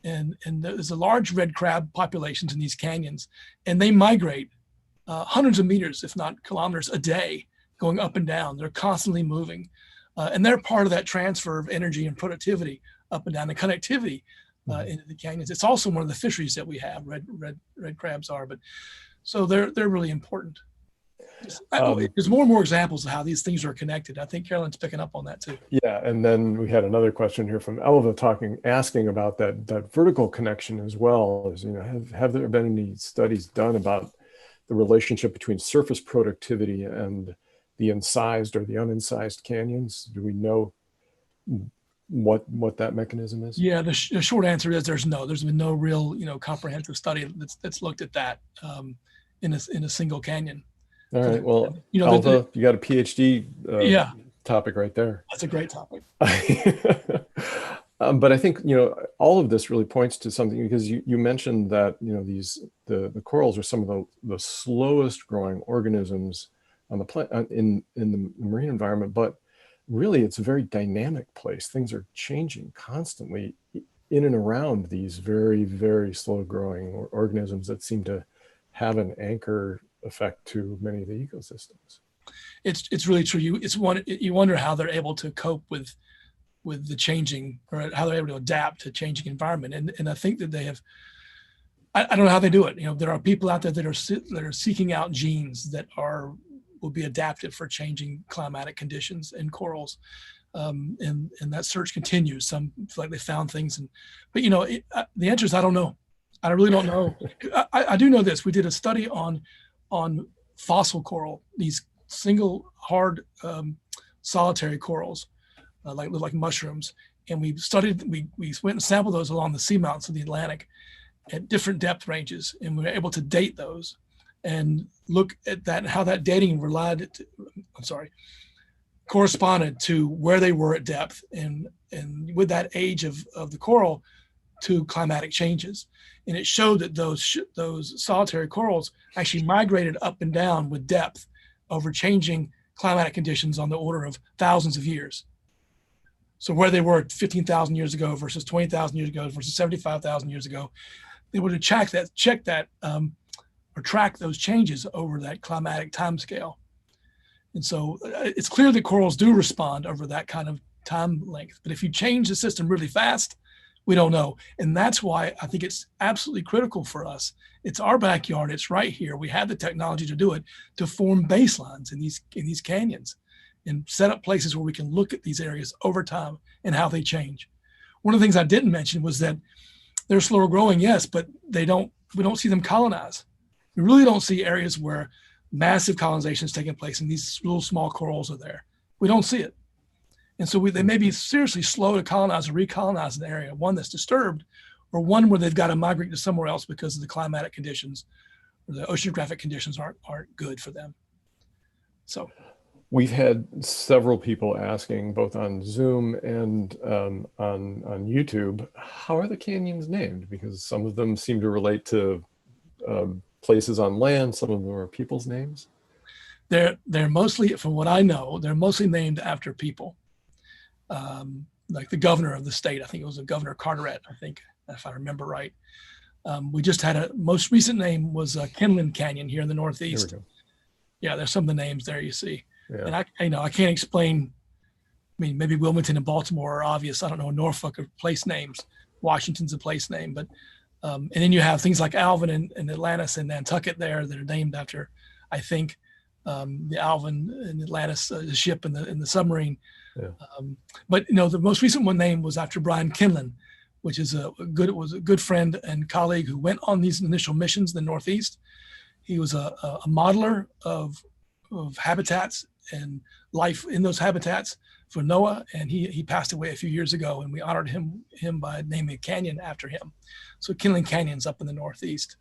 And there's a large red crab populations in these canyons, and they migrate hundreds of meters, if not kilometers a day, going up and down. They're constantly moving. And they're part of that transfer of energy and productivity up and down, the connectivity into the canyons. It's also one of the fisheries that we have, red crabs are, but so they're really important. There's more and more examples of how these things are connected. I think Carolyn's picking up on that too. Yeah, and then we had another question here from Elva asking about that vertical connection as well. As have there been any studies done about the relationship between surface productivity and the incised or the unincised canyons? Do we know what that mechanism is? Yeah, the short answer is there's been no real comprehensive study that's looked at that in a single canyon. All right. Well, Elva, you got a PhD topic right there. That's a great topic. But I think all of this really points to something, because you mentioned that the corals are some of the slowest growing organisms on the planet in the marine environment, but really it's a very dynamic place. Things are changing constantly in and around these very, very slow growing organisms that seem to have an anchor effect to many of the ecosystems. It's really true. You wonder how they're able to cope with the changing, or how they're able to adapt to changing environment. And I think that they have, I don't know how they do it. There are people out there that are seeking out genes that will be adapted for changing climatic conditions in corals. And that search continues. Some feel like they found things, but the answer is I don't know. I really don't know. I do know this. We did a study on fossil coral, these single hard solitary corals, look like mushrooms. And we went and sampled those along the seamounts of the Atlantic at different depth ranges. And we were able to date those and look at that and how that dating corresponded to where they were at depth and with that age of the coral to climatic changes. And it showed that those solitary corals actually migrated up and down with depth over changing climatic conditions on the order of thousands of years. So where they were 15,000 years ago versus 20,000 years ago versus 75,000 years ago, they would have check that or track those changes over that climatic time scale. And so it's clear that corals do respond over that kind of time length. But if you change the system really fast, we don't know. And that's why I think it's absolutely critical for us. It's our backyard. It's right here. We have the technology to do it, to form baselines in these canyons and set up places where we can look at these areas over time and how they change. One of the things I didn't mention was that they're slower growing, yes, but we don't see them colonize. We really don't see areas where massive colonization is taking place and these little small corals are there. We don't see it. And so they may be seriously slow to colonize or recolonize an area, one that's disturbed or one where they've got to migrate to somewhere else because of the climatic conditions or the oceanographic conditions aren't good for them. So, We've had several people asking, both on Zoom and on YouTube, how are the canyons named? Because some of them seem to relate to places on land, some of them are people's names. They're mostly, from what I know, they're mostly named after people. Like the governor of the state, I think it was Governor Carteret, I think, if I remember right. We just had a most recent name was Lindenkohl Canyon here in the Northeast. There we go. Yeah, there's some of the names there you see. Yeah. And I can't explain. I mean, maybe Wilmington and Baltimore are obvious. I don't know. Norfolk are place names. Washington's a place name, but and then you have things like Alvin and Atlantis and Nantucket there that are named after, I think, the Alvin and Atlantis, the ship and the submarine. Yeah. But the most recent one name was after Brian Kinlan, which is a good friend and colleague who went on these initial missions in the Northeast. He was a modeler of habitats and life in those habitats for NOAA, and he passed away a few years ago, and we honored him by naming a canyon after him. So Kinlan Canyon's up in the Northeast.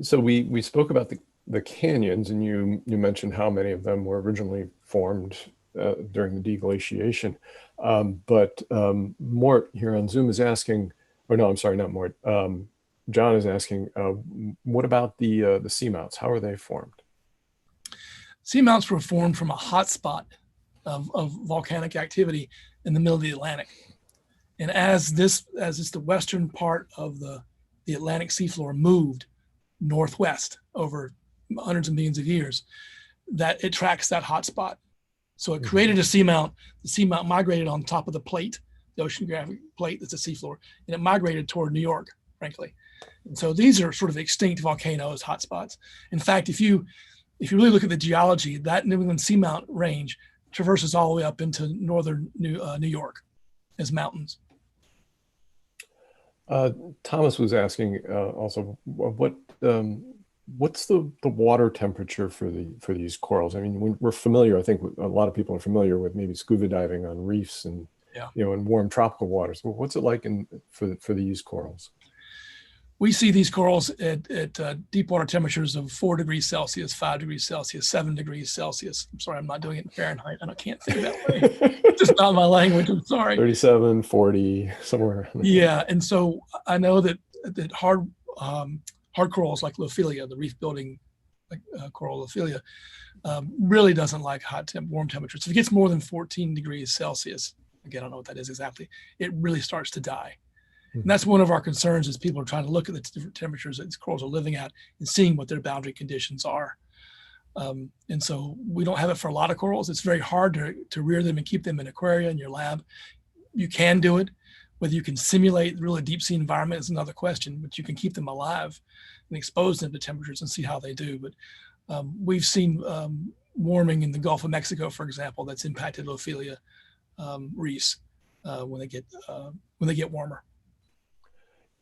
So we spoke about the canyons, and you mentioned how many of them were originally formed during the deglaciation. But Mort here on Zoom is asking, or no, I'm sorry, not Mort. John is asking, what about the seamounts? How are they formed? Seamounts were formed from a hotspot of volcanic activity in the middle of the Atlantic. And as it's the western part of the Atlantic seafloor moved northwest over hundreds of millions of years, that it tracks that hotspot. So it created a seamount. The seamount migrated on top of the plate, the oceanographic plate that's a seafloor, and it migrated toward New York, frankly. And so these are sort of extinct volcanoes, hotspots. In fact, if you really look at the geology, that New England seamount range traverses all the way up into northern New York as mountains. Thomas was asking also, what's the water temperature for these corals? I mean, we're familiar. I think a lot of people are familiar with maybe scuba diving on reefs and in warm tropical waters. Well, what's it like for these corals? We see these corals at deep water temperatures of 4 degrees Celsius, 5 degrees Celsius, 7 degrees Celsius. I'm sorry, I'm not doing it in Fahrenheit. I can't think that way. It's just not my language. I'm sorry. 37, 40, somewhere. Yeah, and so I know that hard corals like Lophelia, the reef-building coral Lophelia, really doesn't like warm temperatures. If it gets more than 14 degrees Celsius, again, I don't know what that is exactly, it really starts to die. And that's one of our concerns is people are trying to look at the different temperatures that these corals are living at and seeing what their boundary conditions are. And so we don't have it for a lot of corals. It's very hard to rear them and keep them in aquaria in your lab. You can do it. Whether you can simulate really deep sea environment is another question, but you can keep them alive and expose them to temperatures and see how they do. But we've seen warming in the Gulf of Mexico, for example, that's impacted Lophelia reefs when they get warmer.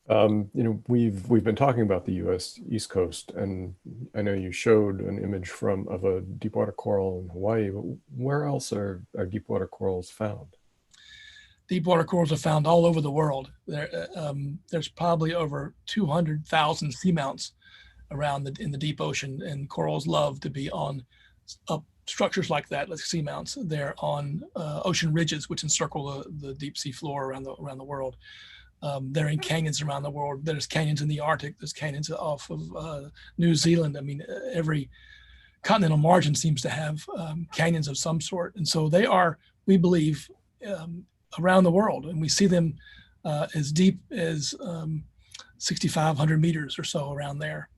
We've been talking about the U.S. East Coast, and I know you showed an image of a deep water coral in Hawaii. But where else are deep water corals found? Deep water corals are found all over the world. There's probably over 200,000 seamounts around in the deep ocean, and corals love to be on structures like that, like seamounts. They're on ocean ridges, which encircle the deep sea floor around the world. They're in canyons around the world. There's canyons in the Arctic. There's canyons off of New Zealand. I mean, every continental margin seems to have canyons of some sort. And so they are, we believe, around the world. And we see them as deep as 6,500 meters or so around there.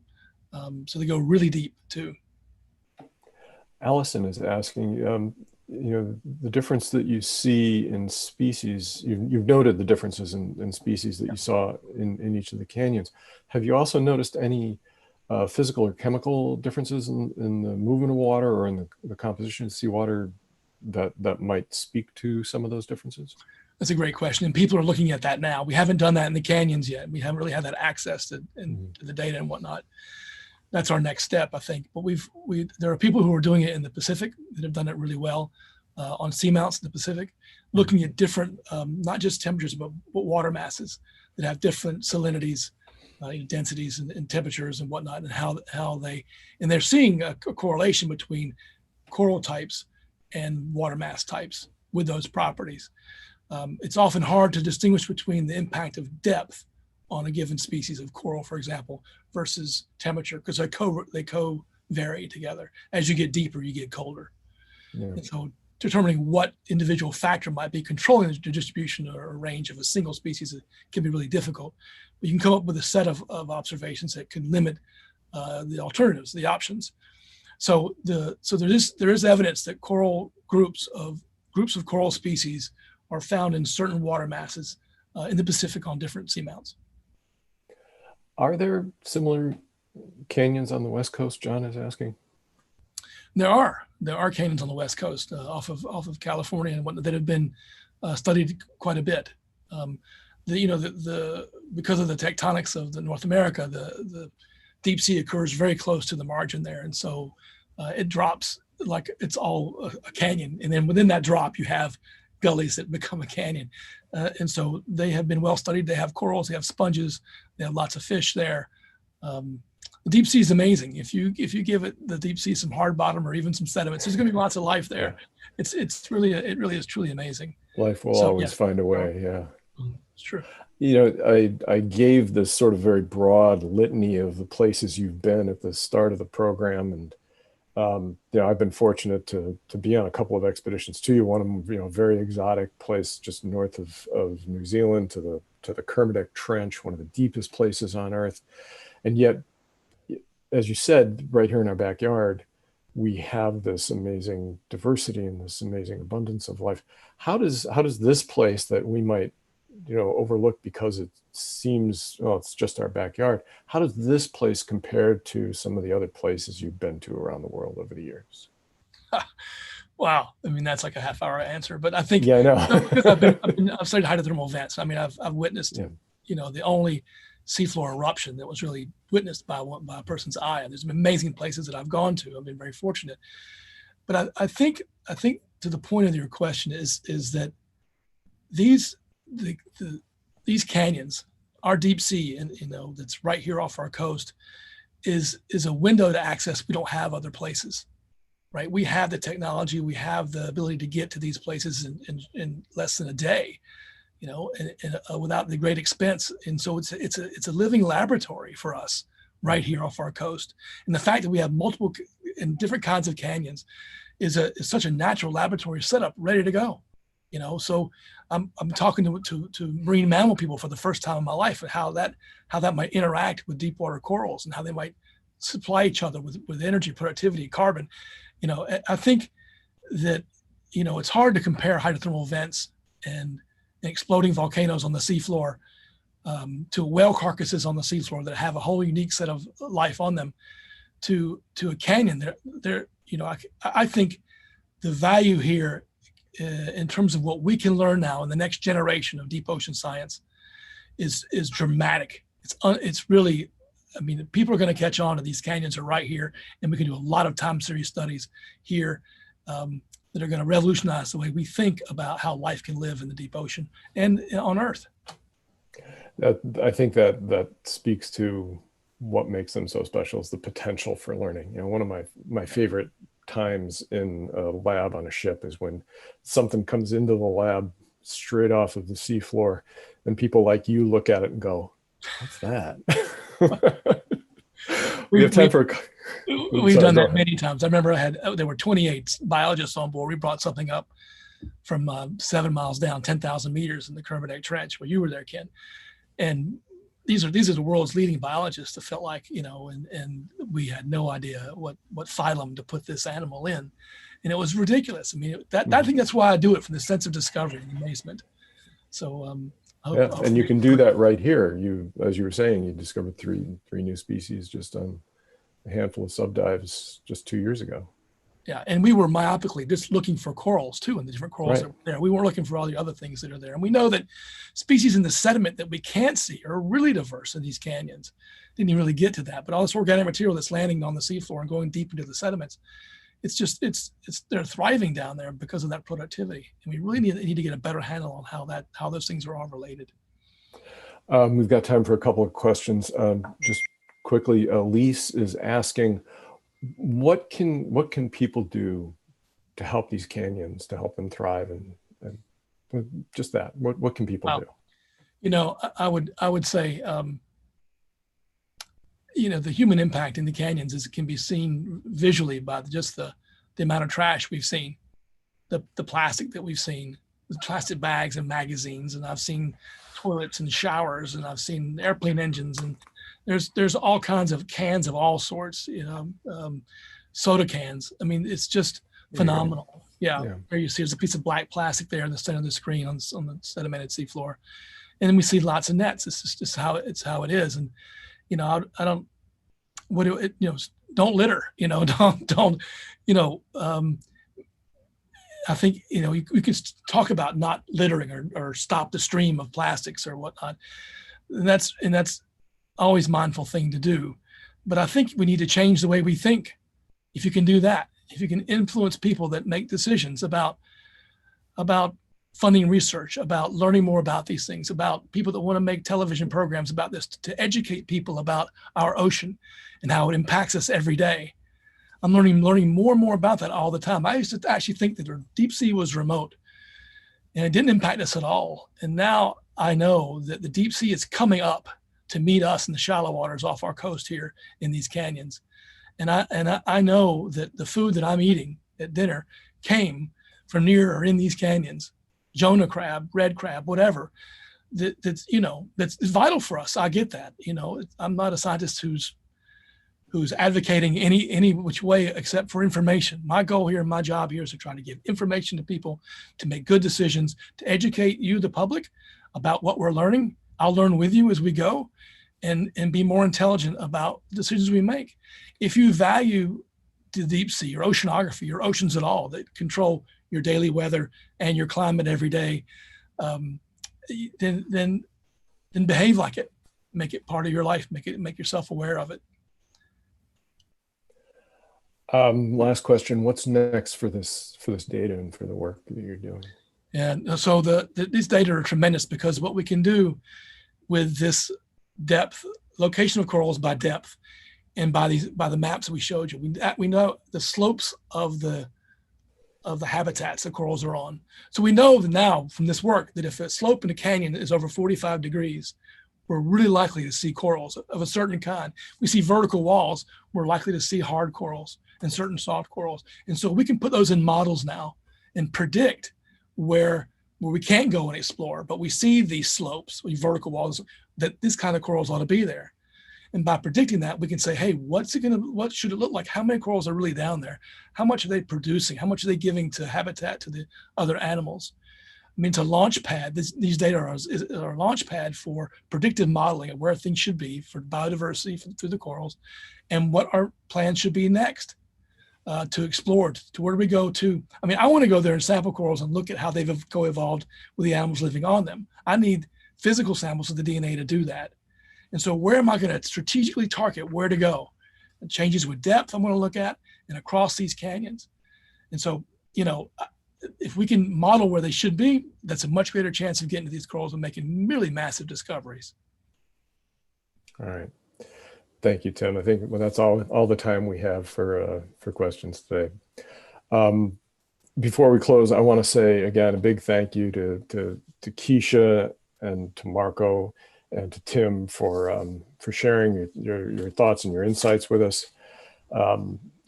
So they go really deep too. Allison is asking, the difference that you see in species, you've noted the differences in species that you saw in each of the canyons. Have you also noticed any physical or chemical differences in the movement of water or in the composition of seawater that might speak to some of those differences? That's a great question. And people are looking at that now. We haven't done that in the canyons yet. We haven't really had that access to the data and whatnot. That's our next step, I think. But there are people who are doing it in the Pacific that have done it really well on seamounts in the Pacific, looking at different, not just temperatures, but water masses that have different salinities, densities and temperatures and whatnot, and how they're seeing a correlation between coral types and water mass types with those properties. It's often hard to distinguish between the impact of depth on a given species of coral, for example, versus temperature, because they co-vary together. As you get deeper, you get colder. Yeah. And so determining what individual factor might be controlling the distribution or range of a single species can be really difficult. But you can come up with a set of observations that can limit the alternatives, the options. So there is evidence that groups of coral species are found in certain water masses in the Pacific on different seamounts. Are there similar canyons on the West Coast? John is asking. There are canyons on the West Coast off of California and whatnot that have been studied quite a bit. Because of the tectonics of North America, the deep sea occurs very close to the margin there, and so it drops like it's all a canyon, and then within that drop you have gullies that become a canyon, and so they have been well studied. They have corals, they have sponges, they have lots of fish there. The deep sea is amazing. If you give the deep sea some hard bottom or even some sediments, there's going to be lots of life there. It really is truly amazing. Life will always find a way. Yeah, it's true. I gave this sort of very broad litany of the places you've been at the start of the program, and I've been fortunate to be on a couple of expeditions too. One of them, very exotic place just north of New Zealand to the Kermadec Trench, one of the deepest places on Earth, and yet, as you said, right here in our backyard, we have this amazing diversity and this amazing abundance of life. How does this place that we might overlook because it seems, it's just our backyard, how does this place compare to some of the other places you've been to around the world over the years? Wow. I mean, that's like a half-hour answer, but I think, yeah, I know. I've studied hydrothermal vents. I mean, I've witnessed, the only seafloor eruption that was really witnessed by a person's eye. There's some amazing places that I've gone to. I've been very fortunate, but I think to the point of your question is that these canyons, our deep sea, and that's right here off our coast, is a window to access we don't have other places, right? We have the technology, we have the ability to get to these places in less than a day, without the great expense. And so it's a living laboratory for us right here off our coast. And the fact that we have multiple and different kinds of canyons is such a natural laboratory setup ready to go. So I'm talking to marine mammal people for the first time in my life, and how that might interact with deep water corals and how they might supply each other with energy, productivity, carbon. I think that it's hard to compare hydrothermal vents and exploding volcanoes on the seafloor to whale carcasses on the seafloor that have a whole unique set of life on them to a canyon. I think the value here in terms of what we can learn now in the next generation of deep ocean science is dramatic. It's really, people are going to catch on to these canyons are right here, and we can do a lot of time series studies here that are going to revolutionize the way we think about how life can live in the deep ocean and on Earth. I think that speaks to what makes them so special, is the potential for learning. One of my favorite times in a lab on a ship is when something comes into the lab straight off of the seafloor, and people like you look at it and go, "What's that?" We've done that many times. I remember there were 28 biologists on board. We brought something up from 7 miles down, 10,000 meters in the Kermadec Trench, where you were there, Ken. And these are the world's leading biologists. It felt like, and we had no idea what phylum to put this animal in, and it was ridiculous. I think that's why I do it, from the sense of discovery and amazement. So, and you can do that right here. As you were saying, you discovered three new species just on a handful of subdives just 2 years ago. Yeah, and we were myopically just looking for corals too, and the different corals that were there. We weren't looking for all the other things that are there. And we know that species in the sediment that we can't see are really diverse in these canyons. Didn't even really get to that, but all this organic material that's landing on the seafloor and going deep into the sediments, they're thriving down there because of that productivity. And we really need to get a better handle on how those things are all related. We've got time for a couple of questions. Just quickly, Elise is asking, what can people do help these canyons, to help them thrive, and just that? What can people do? You know, I would say, you know, the human impact in the canyons is, it can be seen visually by just the amount of trash we've seen, the plastic that we've seen, the plastic bags and magazines, and I've seen toilets and showers, and I've seen airplane engines, and there's all kinds of cans of all sorts, you know, soda cans. I mean, it's just phenomenal. Yeah. There you see there's a piece of black plastic there in the center of the screen on the sedimented seafloor. And then we see lots of nets. It's just how it is. And, you know, I don't, you know, don't litter, you know, don't, you know, I think, you know, we could talk about not littering or stop the stream of plastics or whatnot. And that's always a mindful thing to do. But I think we need to change the way we think. If you can do that, if you can influence people that make decisions about funding research, about learning more about these things, about people that want to make television programs about this, to educate people about our ocean and how it impacts us every day. I'm learning more and more about that all the time. I used to actually think that the deep sea was remote and it didn't impact us at all. And now I know that the deep sea is coming up to meet us in the shallow waters off our coast here in these canyons. And I know that the food that I'm eating at dinner came from near or in these canyons, Jonah crab, red crab, whatever, that's, you know, that's vital for us. I get that. You know, I'm not a scientist who's advocating any which way except for information. My goal here, my job here, is to try to give information to people to make good decisions, to educate you, the public, about what we're learning. I'll learn with you as we go, and be more intelligent about the decisions we make. If you value the deep sea, your oceanography, your oceans at all, that control your daily weather and your climate every day, then behave like it. Make it part of your life. Make yourself aware of it. Last question: what's next for this data and for the work that you're doing? And so these data are tremendous, because what we can do with this depth, location of corals by depth, and by the maps that we showed you, we know the slopes of the habitats the corals are on. So we know now from this work that if a slope in a canyon is over 45 degrees, we're really likely to see corals of a certain kind. We see vertical walls, we're likely to see hard corals and certain soft corals. And so we can put those in models now and predict where we can't go and explore, but we see these slopes, these vertical walls, that this kind of corals ought to be there. And by predicting that, we can say, hey, what should it look like? How many corals are really down there? How much are they producing? How much are they giving to habitat to the other animals? I mean, it's a launch pad. These data are a launch pad for predictive modeling of where things should be for biodiversity through the corals, and what our plans should be next to explore, to where do we go to. I mean, I want to go there and sample corals and look at how they've co-evolved with the animals living on them. I need physical samples of the DNA to do that. And so where am I going to strategically target where to go? And changes with depth I'm going to look at, and across these canyons. And so, you know, if we can model where they should be, that's a much greater chance of getting to these corals and making really massive discoveries. All right. Thank you, Tim. I think that's all the time we have for questions today. Before we close, I want to say again a big thank you to Keisha and to Marco and to Tim for sharing your thoughts and your insights with us.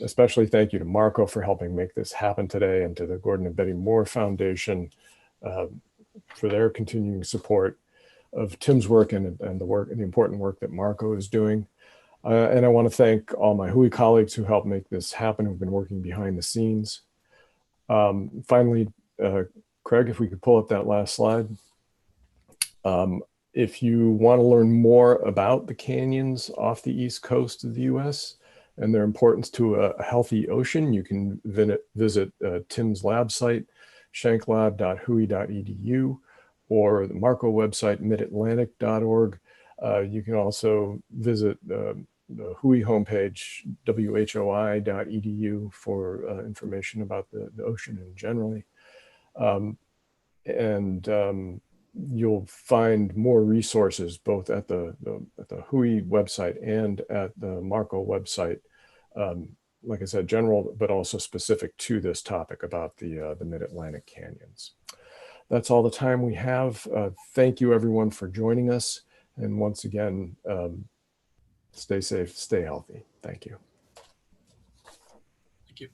Especially thank you to Marco for helping make this happen today, and to the Gordon and Betty Moore Foundation for their continuing support of Tim's work and the important work that Marco is doing. And I want to thank all my WHOI colleagues who helped make this happen, who've been working behind the scenes. Finally, Craig, if we could pull up that last slide. If you want to learn more about the canyons off the east coast of the US and their importance to a healthy ocean, you can visit Tim's lab site, shanklab.whoi.edu, or the Marco website, midatlantic.org. You can also visit the WHOI homepage, WHOI.edu, for information about the ocean in generally. You'll find more resources both at the WHOI website and at the Marco website like I said, general, but also specific to this topic about the Mid-Atlantic canyons. That's all the time we have. Thank you everyone for joining us. And once again, stay safe, stay healthy. Thank you. Thank you.